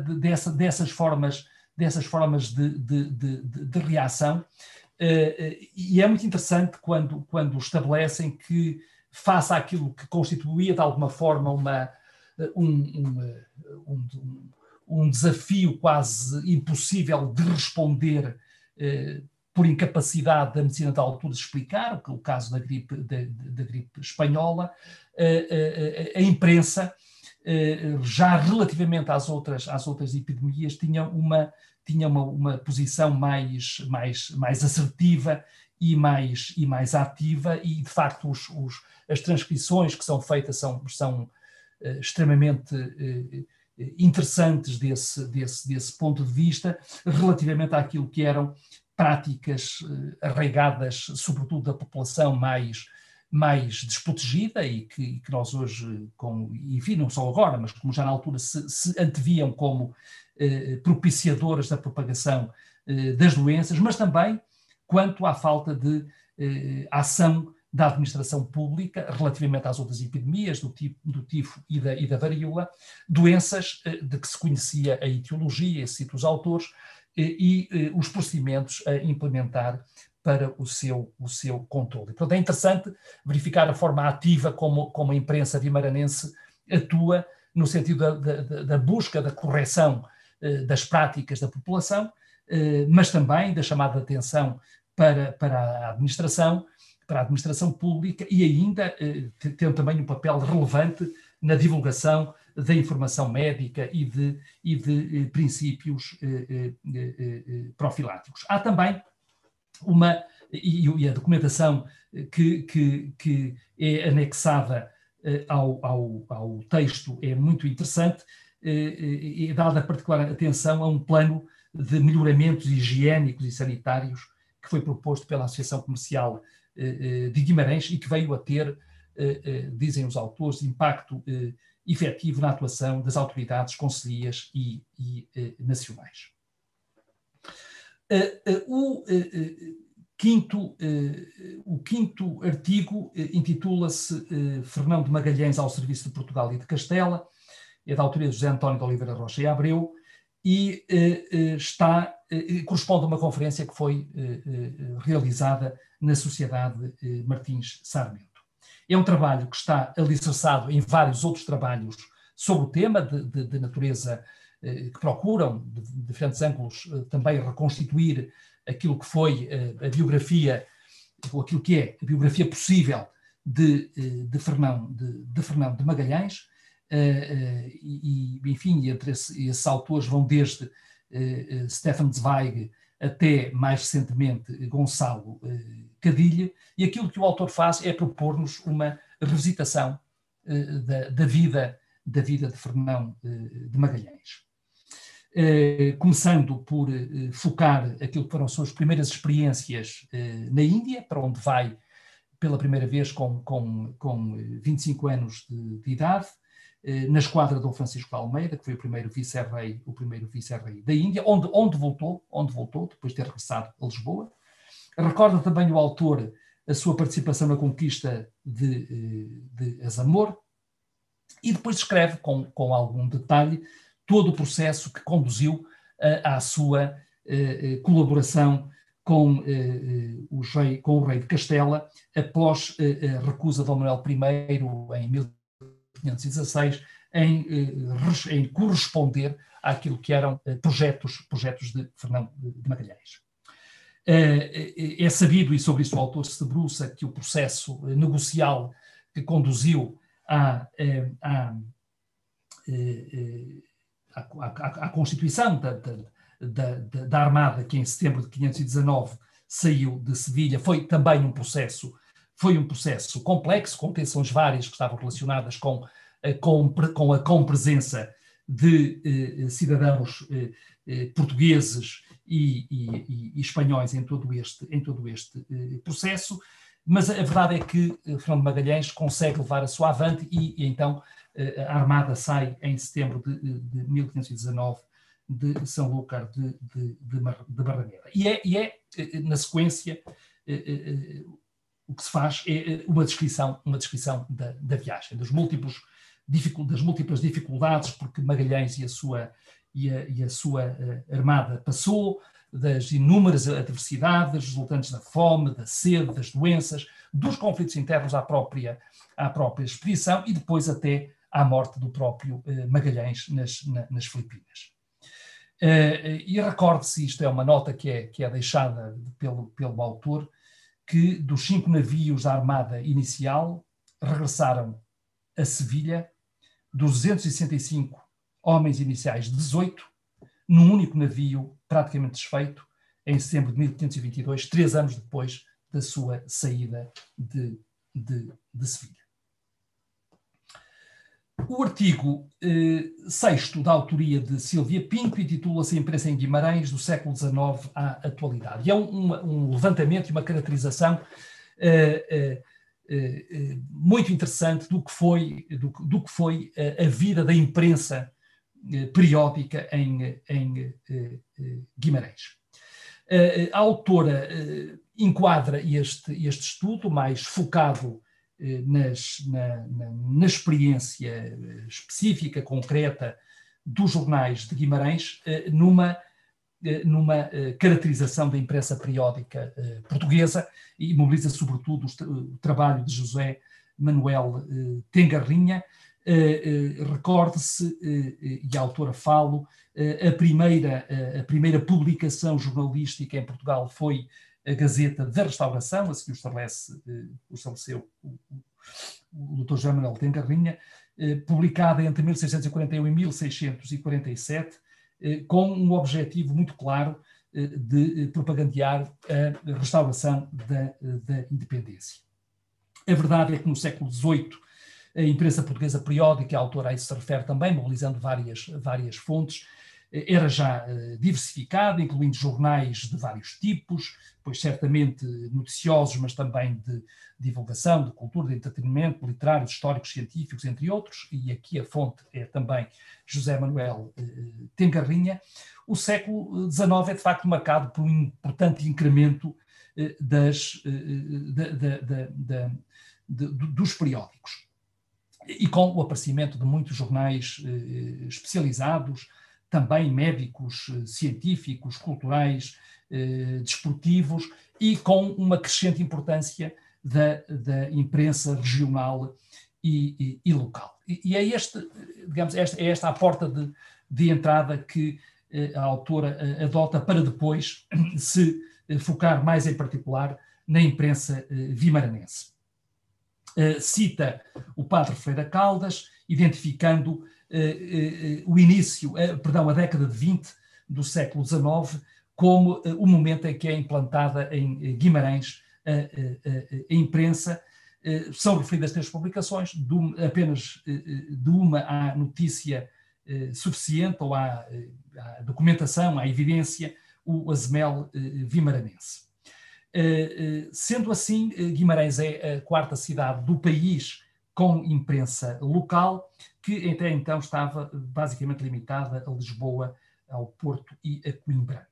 dessas formas de reação, e é muito interessante quando estabelecem que, face àquilo que constituía de alguma forma um desafio quase impossível de responder por incapacidade da medicina da altura de explicar, o caso da gripe espanhola, a imprensa, já relativamente às outras epidemias, tinha uma posição mais assertiva e mais ativa, e de facto as transcrições que são feitas são extremamente interessantes desse ponto de vista, relativamente àquilo que eram práticas arraigadas, sobretudo da população mais desprotegida, e que nós hoje, enfim, não só agora, mas como já na altura se anteviam como propiciadoras da propagação das doenças, mas também quanto à falta de ação da administração pública relativamente às outras epidemias, do tifo e da varíola, doenças de que se conhecia a etiologia, cito os autores, e os procedimentos a implementar para o seu controle. Portanto, é interessante verificar a forma ativa como a imprensa vimaranense atua no sentido da busca da correção das práticas da população, mas também da chamada de atenção para a administração pública, e ainda tendo também um papel relevante na divulgação da informação médica e de princípios profiláticos. Há também e a documentação que é anexada ao texto é muito interessante, e dada particular atenção a um plano de melhoramentos higiênicos e sanitários que foi proposto pela Associação Comercial de Guimarães e que veio a ter, dizem os autores, impacto efetivo na atuação das autoridades concelhias e nacionais. O quinto artigo intitula-se Fernão de Magalhães ao serviço de Portugal e de Castela, é da autoria de José António de Oliveira Rocha e Abreu, e corresponde a uma conferência que foi realizada na Sociedade Martins Sarmento. É um trabalho que está alicerçado em vários outros trabalhos sobre o tema, de natureza que procuram, de diferentes ângulos, também reconstituir aquilo que foi a biografia, ou aquilo que é a biografia possível de Fernão de Magalhães, e enfim, entre esses autores vão desde Stefan Zweig até, mais recentemente, Gonçalo Cadilha, e aquilo que o autor faz é propor-nos uma revisitação da vida de Fernão de Magalhães. Começando por focar aquilo que foram suas primeiras experiências na Índia, para onde vai pela primeira vez com 25 anos de idade, na esquadra Dom Francisco de Almeida, que foi o primeiro vice-rei da Índia, onde voltou, depois de ter regressado a Lisboa. Recorda também o autor a sua participação na conquista de Azamor, e depois descreve com algum detalhe todo o processo que conduziu à sua colaboração com o rei de Castela, após a recusa de Dom Manuel I, em 1516, em corresponder àquilo que eram projetos de Fernão de Magalhães. É sabido, e sobre isso o autor se debruça, que o processo negocial que conduziu à constituição da Armada, que em setembro de 519 saiu de Sevilha, foi também um processo complexo, com tensões várias que estavam relacionadas com a compresença de cidadãos portugueses e espanhóis em todo este processo, mas a verdade é que Fernão de Magalhães consegue levar a sua avante e então a Armada sai em setembro de 1519 de São Lúcar de Barrameda. E é na sequência, o que se faz é uma descrição da viagem, das múltiplas dificuldades porque Magalhães e a sua armada passou, das inúmeras adversidades resultantes da fome, da sede, das doenças, dos conflitos internos à própria expedição e depois até à morte do próprio Magalhães nas Filipinas. E recorde-se, isto é uma nota que é deixada pelo autor, que dos 5 navios da armada inicial regressaram a Sevilha, dos 265 homens iniciais, 18, num único navio praticamente desfeito, em setembro de 1522, 3 anos depois da sua saída de Sevilha. O artigo 6º da autoria de Silvia Pinto intitula-se Imprensa em Guimarães, do século XIX à atualidade. E é um levantamento e uma caracterização muito interessante do que foi a vida da imprensa periódica em Guimarães. A autora enquadra este estudo mais focado na experiência específica, concreta dos jornais de Guimarães, numa caracterização da imprensa periódica portuguesa e mobiliza sobretudo o trabalho de José Manuel Tengarrinha. Recorde-se, e a autora fala, a primeira publicação jornalística em Portugal foi a Gazeta da Restauração, assim o estabeleceu o Dr. José Manuel Tengarrinha, publicada entre 1641 e 1647, com um objetivo muito claro de propagandear a restauração da independência. A verdade é que no século XVIII a imprensa portuguesa periódica, a autora a isso se refere também, mobilizando várias fontes, era já diversificada, incluindo jornais de vários tipos, pois certamente noticiosos, mas também de divulgação, de cultura, de entretenimento, literários, históricos, científicos, entre outros, e aqui a fonte é também José Manuel Tengarrinha. O século XIX é de facto marcado por um importante incremento dos periódicos, e com o aparecimento de muitos jornais especializados, também médicos, científicos, culturais, desportivos, e com uma crescente importância da imprensa regional e local. E é esta a porta de entrada que a autora adota para depois se focar mais em particular na imprensa vimaranense. Cita o padre Ferreira Caldas, identificando a década de 20 do século XIX como o momento em que é implantada em Guimarães a imprensa. São referidas 3 publicações, apenas de uma há notícia suficiente, ou há documentação, há evidência, o Azemel Vimaranense. Sendo assim, Guimarães é a 4ª cidade do país com imprensa local, que até então estava basicamente limitada a Lisboa, ao Porto e a Coimbra.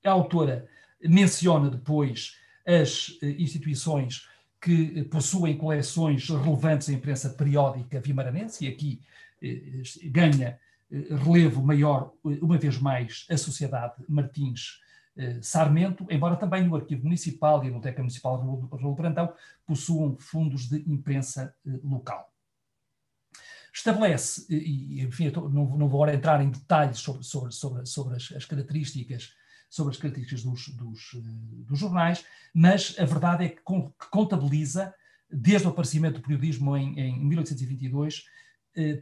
A autora menciona depois as instituições que possuem coleções relevantes em imprensa periódica vimaranense, e aqui ganha relevo maior, uma vez mais, a Sociedade Martins Sarmento, embora também o Arquivo Municipal e a Biblioteca Municipal de Raul Brandão possuam fundos de imprensa local. Estabelece, e enfim, não vou agora entrar em detalhes sobre as características, dos jornais, mas a verdade é que contabiliza, desde o aparecimento do periodismo em 1822,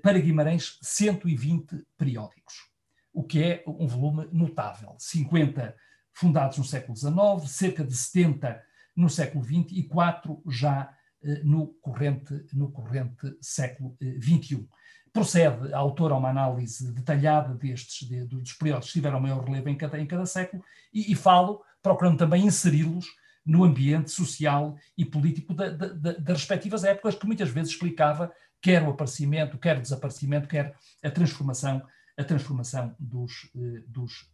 para Guimarães 120 periódicos, o que é um volume notável. 50 fundados no século XIX, cerca de 70 no século XX e 4 já no corrente século XXI. Procede a autora a uma análise detalhada dos períodos que tiveram maior relevo em cada século e falo, procurando também inseri-los no ambiente social e político das respectivas épocas, que muitas vezes explicava quer o aparecimento, quer o desaparecimento, quer a transformação dos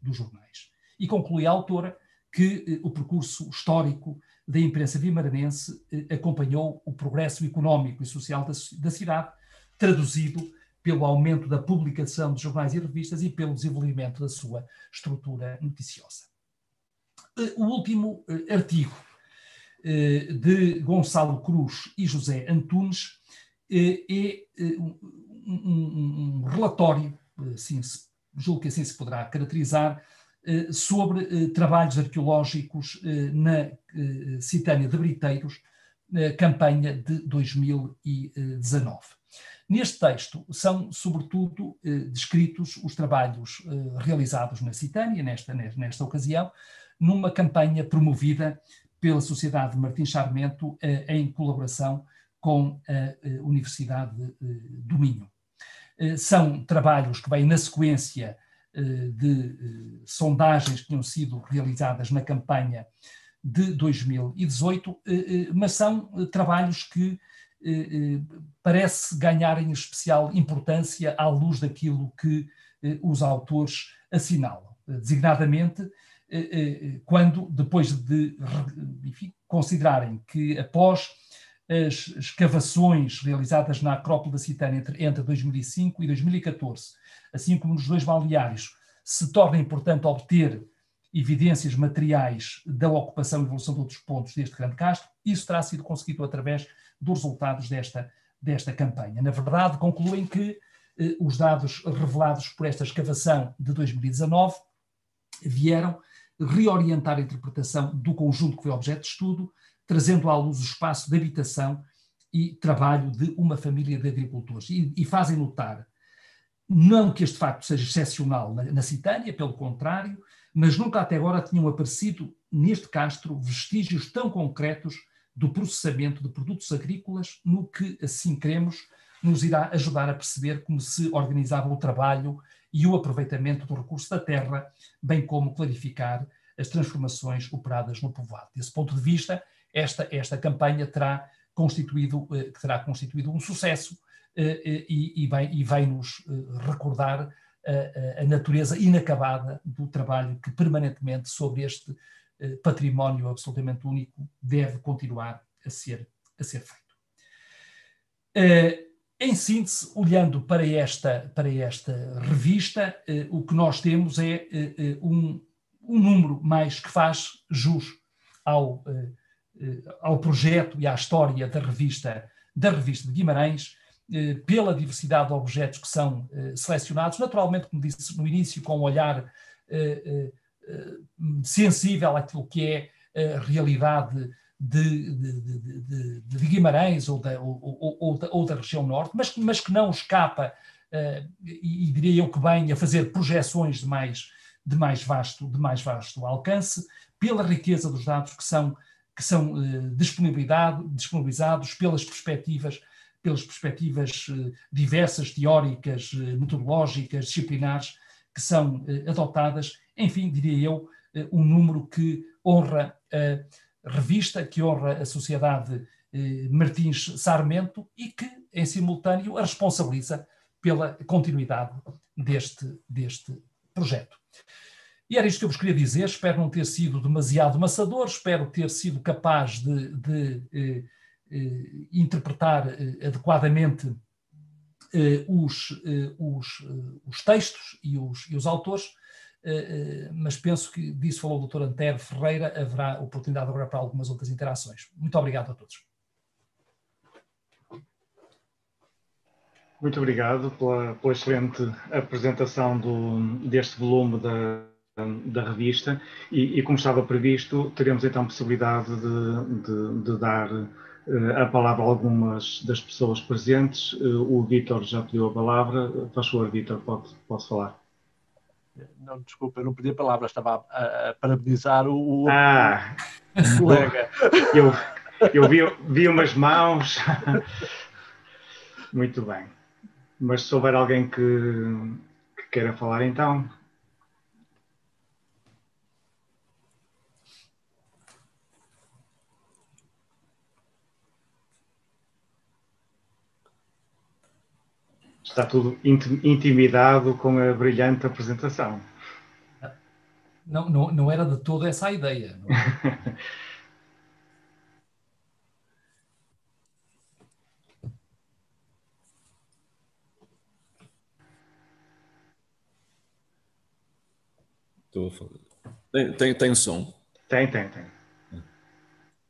jornais. E conclui a autora que o percurso histórico da imprensa vimaranense acompanhou o progresso económico e social da cidade, traduzido pelo aumento da publicação de jornais e revistas e pelo desenvolvimento da sua estrutura noticiosa. O último artigo de Gonçalo Cruz e José Antunes é um relatório, julgo que assim se poderá caracterizar, sobre trabalhos arqueológicos na Citânia de Briteiros, campanha de 2019. Neste texto são, sobretudo, descritos os trabalhos realizados na Citânia, nesta ocasião, numa campanha promovida pela Sociedade Martins Sarmento em colaboração com a Universidade do Minho. São trabalhos que vêm na sequência de sondagens que tinham sido realizadas na campanha de 2018, mas são trabalhos que parece ganharem especial importância à luz daquilo que os autores assinalam, designadamente quando, depois de considerarem que após as escavações realizadas na Acrópole da Citânia entre 2005 e 2014, assim como nos 2 balneários, se torna importante obter evidências materiais da ocupação e evolução de outros pontos deste grande castro, isso terá sido conseguido através dos resultados desta campanha. Na verdade, concluem que os dados revelados por esta escavação de 2019 vieram reorientar a interpretação do conjunto que foi objeto de estudo, trazendo à luz o espaço de habitação e trabalho de uma família de agricultores. E fazem notar, não que este facto seja excepcional na Citânia, pelo contrário, mas nunca até agora tinham aparecido neste castro vestígios tão concretos do processamento de produtos agrícolas, no que, assim cremos, nos irá ajudar a perceber como se organizava o trabalho e o aproveitamento do recurso da terra, bem como clarificar as transformações operadas no povoado. Desse ponto de vista, esta campanha terá constituído um sucesso e vai-nos recordar a natureza inacabada do trabalho que permanentemente sobre este património absolutamente único deve continuar a ser feito. Em síntese, olhando para esta revista, o que nós temos é um número mais que faz jus ao projeto e à história da revista de Guimarães, pela diversidade de objetos que são selecionados, naturalmente, como disse no início, com um olhar sensível àquilo que é a realidade de Guimarães ou da região norte, mas que não escapa, e diria eu que bem, a fazer projeções de mais vasto alcance, pela riqueza dos dados que são disponibilizados, pelas perspectivas diversas, teóricas, metodológicas, disciplinares que são adotadas. Enfim, diria eu, um número que honra a revista, que honra a Sociedade Martins Sarmento e que, em simultâneo, a responsabiliza pela continuidade deste projeto. E era isto que eu vos queria dizer. Espero não ter sido demasiado maçador, espero ter sido capaz de interpretar adequadamente os textos e os autores, mas penso que disso falou o Dr. Antero Ferreira, haverá oportunidade agora para algumas outras interações. Muito obrigado a todos. Muito obrigado pela excelente apresentação deste volume da revista e como estava previsto, teremos então possibilidade de dar a palavra a algumas das pessoas presentes. O Vítor já pediu a palavra. Faz favor, Vítor, pode falar. Não, desculpa, eu não pedi a palavra, estava a parabenizar o colega. Eu vi umas mãos. Muito bem. Mas se houver alguém que queira falar, então. Está tudo intimidado com a brilhante apresentação. Não era de toda essa a ideia. Não é? Estou a falar. Tem som? Tem.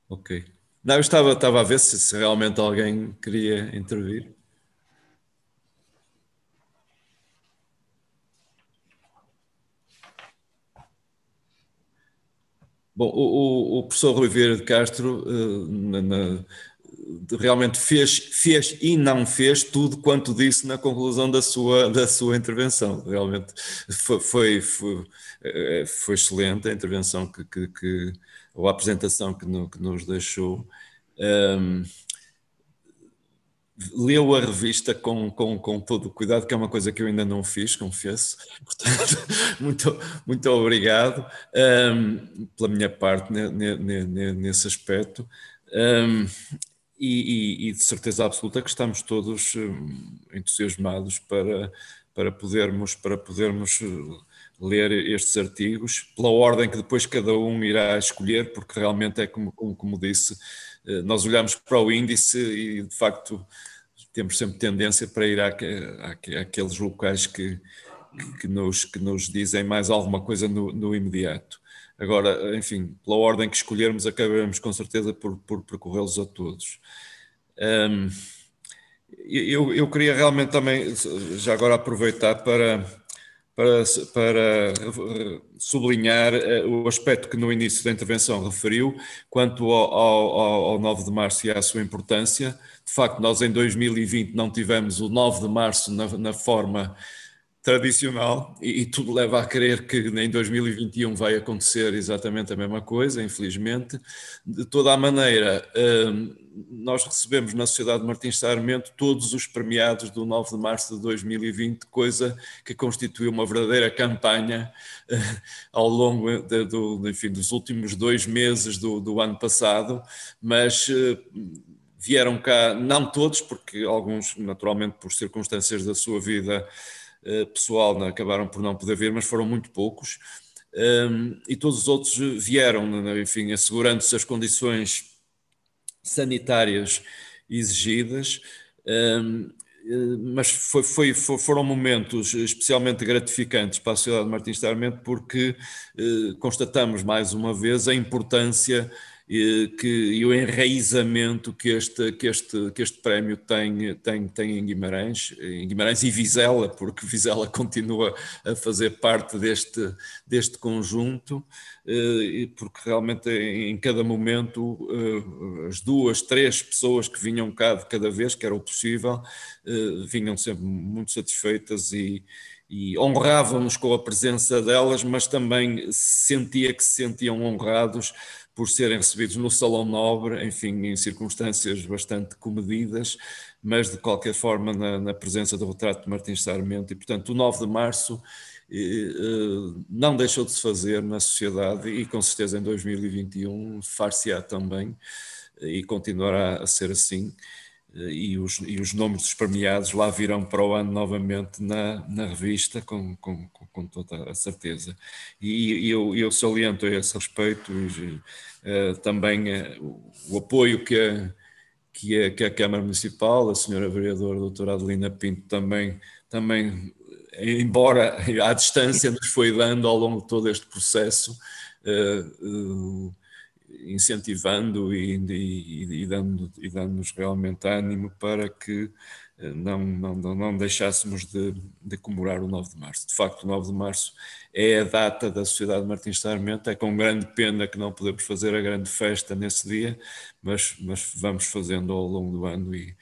Ok. Não, eu estava a ver se realmente alguém queria intervir. Bom, o professor Rui Vieira de Castro realmente fez e não fez tudo quanto disse na conclusão da sua intervenção. Realmente foi excelente a intervenção ou a apresentação que nos deixou. Leu a revista com todo o cuidado, que é uma coisa que eu ainda não fiz, confesso. Portanto, muito obrigado pela minha parte nesse aspecto. E de certeza absoluta que estamos todos entusiasmados para podermos ler estes artigos, pela ordem que depois cada um irá escolher, porque realmente é como disse, nós olhamos para o índice e de facto temos sempre tendência para ir àqueles locais que nos dizem mais alguma coisa no imediato. Agora, enfim, pela ordem que escolhermos, acabaremos com certeza por percorrê-los a todos. Eu queria realmente também, já agora, aproveitar para sublinhar o aspecto que no início da intervenção referiu, quanto ao 9 de março e à sua importância. De facto, nós em 2020 não tivemos o 9 de março na forma tradicional e tudo leva a crer que em 2021 vai acontecer exatamente a mesma coisa, infelizmente. De toda a maneira, nós recebemos na Sociedade Martins Sarmento todos os premiados do 9 de março de 2020, coisa que constituiu uma verdadeira campanha ao longo dos últimos 2 meses do ano passado, mas vieram cá, não todos, porque alguns, naturalmente, por circunstâncias da sua vida pessoal, acabaram por não poder vir, mas foram muito poucos, e todos os outros vieram, enfim, assegurando-se as condições sanitárias exigidas, mas foram momentos especialmente gratificantes para a Sociedade Martins Sarmento, porque constatamos mais uma vez a importância e o enraizamento que este prémio tem em Guimarães e Vizela, porque Vizela continua a fazer parte deste conjunto, porque realmente em cada momento as 2, 3 pessoas que vinham cá de cada vez, que era o possível, vinham sempre muito satisfeitas e honravam-nos com a presença delas, mas também sentia que se sentiam honrados por serem recebidos no Salão Nobre, enfim, em circunstâncias bastante comedidas, mas de qualquer forma na presença do retrato de Martins Sarmento. E, portanto, o 9 de março não deixou de se fazer na sociedade e, com certeza, em 2021 far-se-á também e continuará a ser assim. E os nomes dos premiados lá virão para o ano novamente na revista, com toda a certeza. E eu saliento a esse respeito também o apoio que a Câmara Municipal, a senhora vereadora doutora Adelina Pinto também, embora à distância, nos foi dando ao longo de todo este processo, incentivando e dando-nos realmente ânimo para que não deixássemos de comemorar o 9 de março. De facto, o 9 de março é a data da Sociedade Martins Sarmento. É com grande pena que não podemos fazer a grande festa nesse dia, mas vamos fazendo ao longo do ano e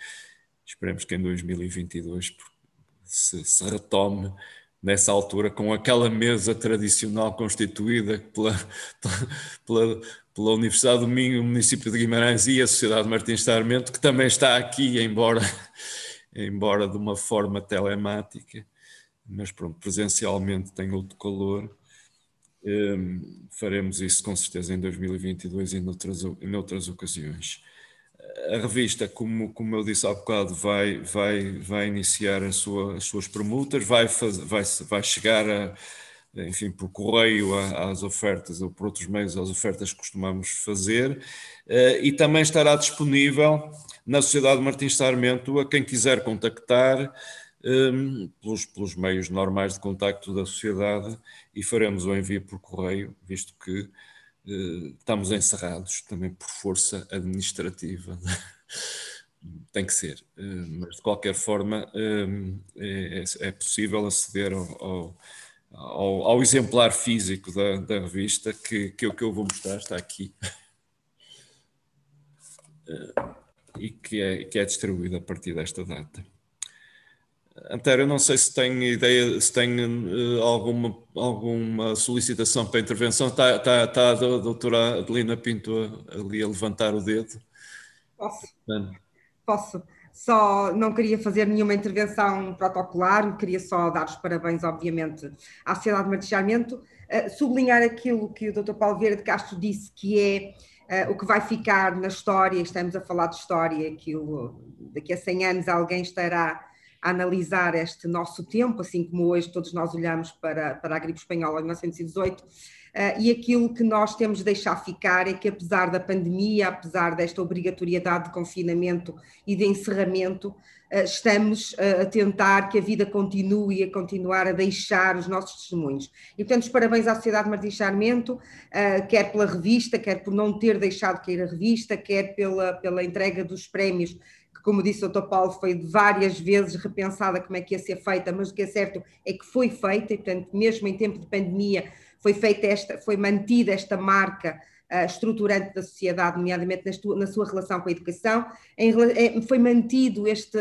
esperemos que em 2022 se retome nessa altura, com aquela mesa tradicional constituída pela Universidade do Minho, o município de Guimarães e a Sociedade Martins Sarmento, que também está aqui, embora de uma forma telemática, mas pronto, presencialmente tem outro calor. Faremos isso com certeza em 2022 e noutras ocasiões. A revista, como eu disse há bocado, vai iniciar as suas permutas, vai chegar enfim, por correio às ofertas ou por outros meios às ofertas que costumamos fazer, e também estará disponível na Sociedade Martins Sarmento a quem quiser contactar pelos meios normais de contacto da sociedade, e faremos o envio por correio, visto que estamos encerrados também por força administrativa. Tem que ser, mas de qualquer forma é possível aceder ao exemplar físico da revista que eu vou mostrar, está aqui, e que é distribuído a partir desta data. Antério, eu não sei se tem ideia, se tem alguma solicitação para intervenção. Está a doutora Adelina Pinto ali a levantar o dedo. Posso. Só não queria fazer nenhuma intervenção protocolar, queria só dar os parabéns, obviamente, à Sociedade de Martins Sarmento, sublinhar aquilo que o Dr. Paulo Vieira de Castro disse, que é o que vai ficar na história. Estamos a falar de história, daqui a 100 anos alguém estará a analisar este nosso tempo, assim como hoje todos nós olhamos para a gripe espanhola de 1918, e aquilo que nós temos de deixar ficar é que, apesar da pandemia, apesar desta obrigatoriedade de confinamento e de encerramento, estamos a tentar que a vida continue e a continuar a deixar os nossos testemunhos. E, portanto, os parabéns à Sociedade Martins Sarmento, quer pela revista, quer por não ter deixado cair a revista, quer pela entrega dos prémios, que, como disse o Dr. Paulo, foi várias vezes repensada como é que ia ser feita, mas o que é certo é que foi feita, e, portanto, mesmo em tempo de pandemia, foi mantida esta marca estruturante da sociedade, nomeadamente na sua relação com a educação. Foi mantido este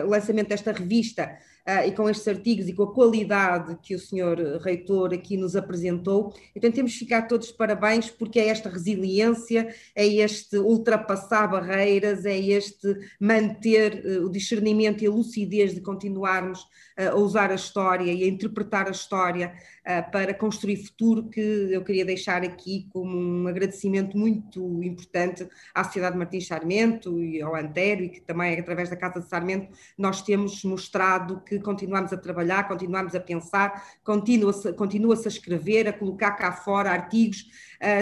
lançamento desta revista e com estes artigos e com a qualidade que o Sr. Reitor aqui nos apresentou. Então temos de ficar todos de parabéns, porque é esta resiliência, é este ultrapassar barreiras, é este manter o discernimento e a lucidez de continuarmos a usar a história e a interpretar a história para construir futuro, que eu queria deixar aqui como um agradecimento muito importante à Sociedade Martins Sarmento e ao Antério, e que também através da Casa de Sarmento nós temos mostrado que continuamos a trabalhar, continuamos a pensar, continua-se a escrever, a colocar cá fora artigos.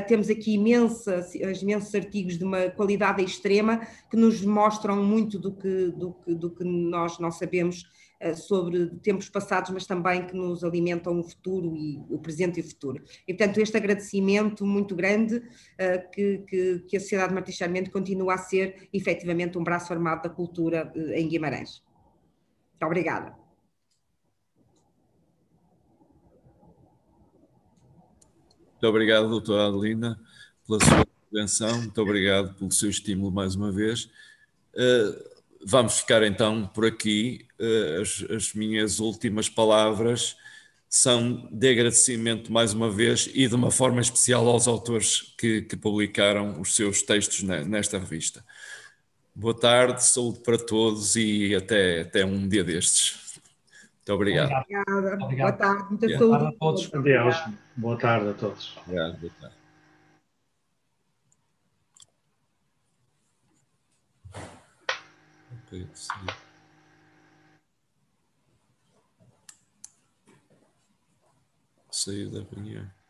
Temos aqui imensos artigos de uma qualidade extrema que nos mostram muito do que nós não sabemos sobre tempos passados, mas também que nos alimentam o futuro, e o presente e o futuro. E, portanto, este agradecimento muito grande que a Sociedade Martins Sarmento continua a ser, efetivamente, um braço armado da cultura em Guimarães. Muito obrigada. Muito obrigado, doutora Adelina, pela sua intervenção. Muito obrigado pelo seu estímulo mais uma vez. Vamos ficar então por aqui. As minhas últimas palavras são de agradecimento mais uma vez e de uma forma especial aos autores que publicaram os seus textos nesta revista. Boa tarde, saúde para todos e até um dia destes. Muito obrigado. Obrigada. Obrigado. Boa tarde, muita Boa saúde tarde a todos. Adeus. Boa tarde a todos. Obrigado, boa tarde. Ok, saiu da reunião.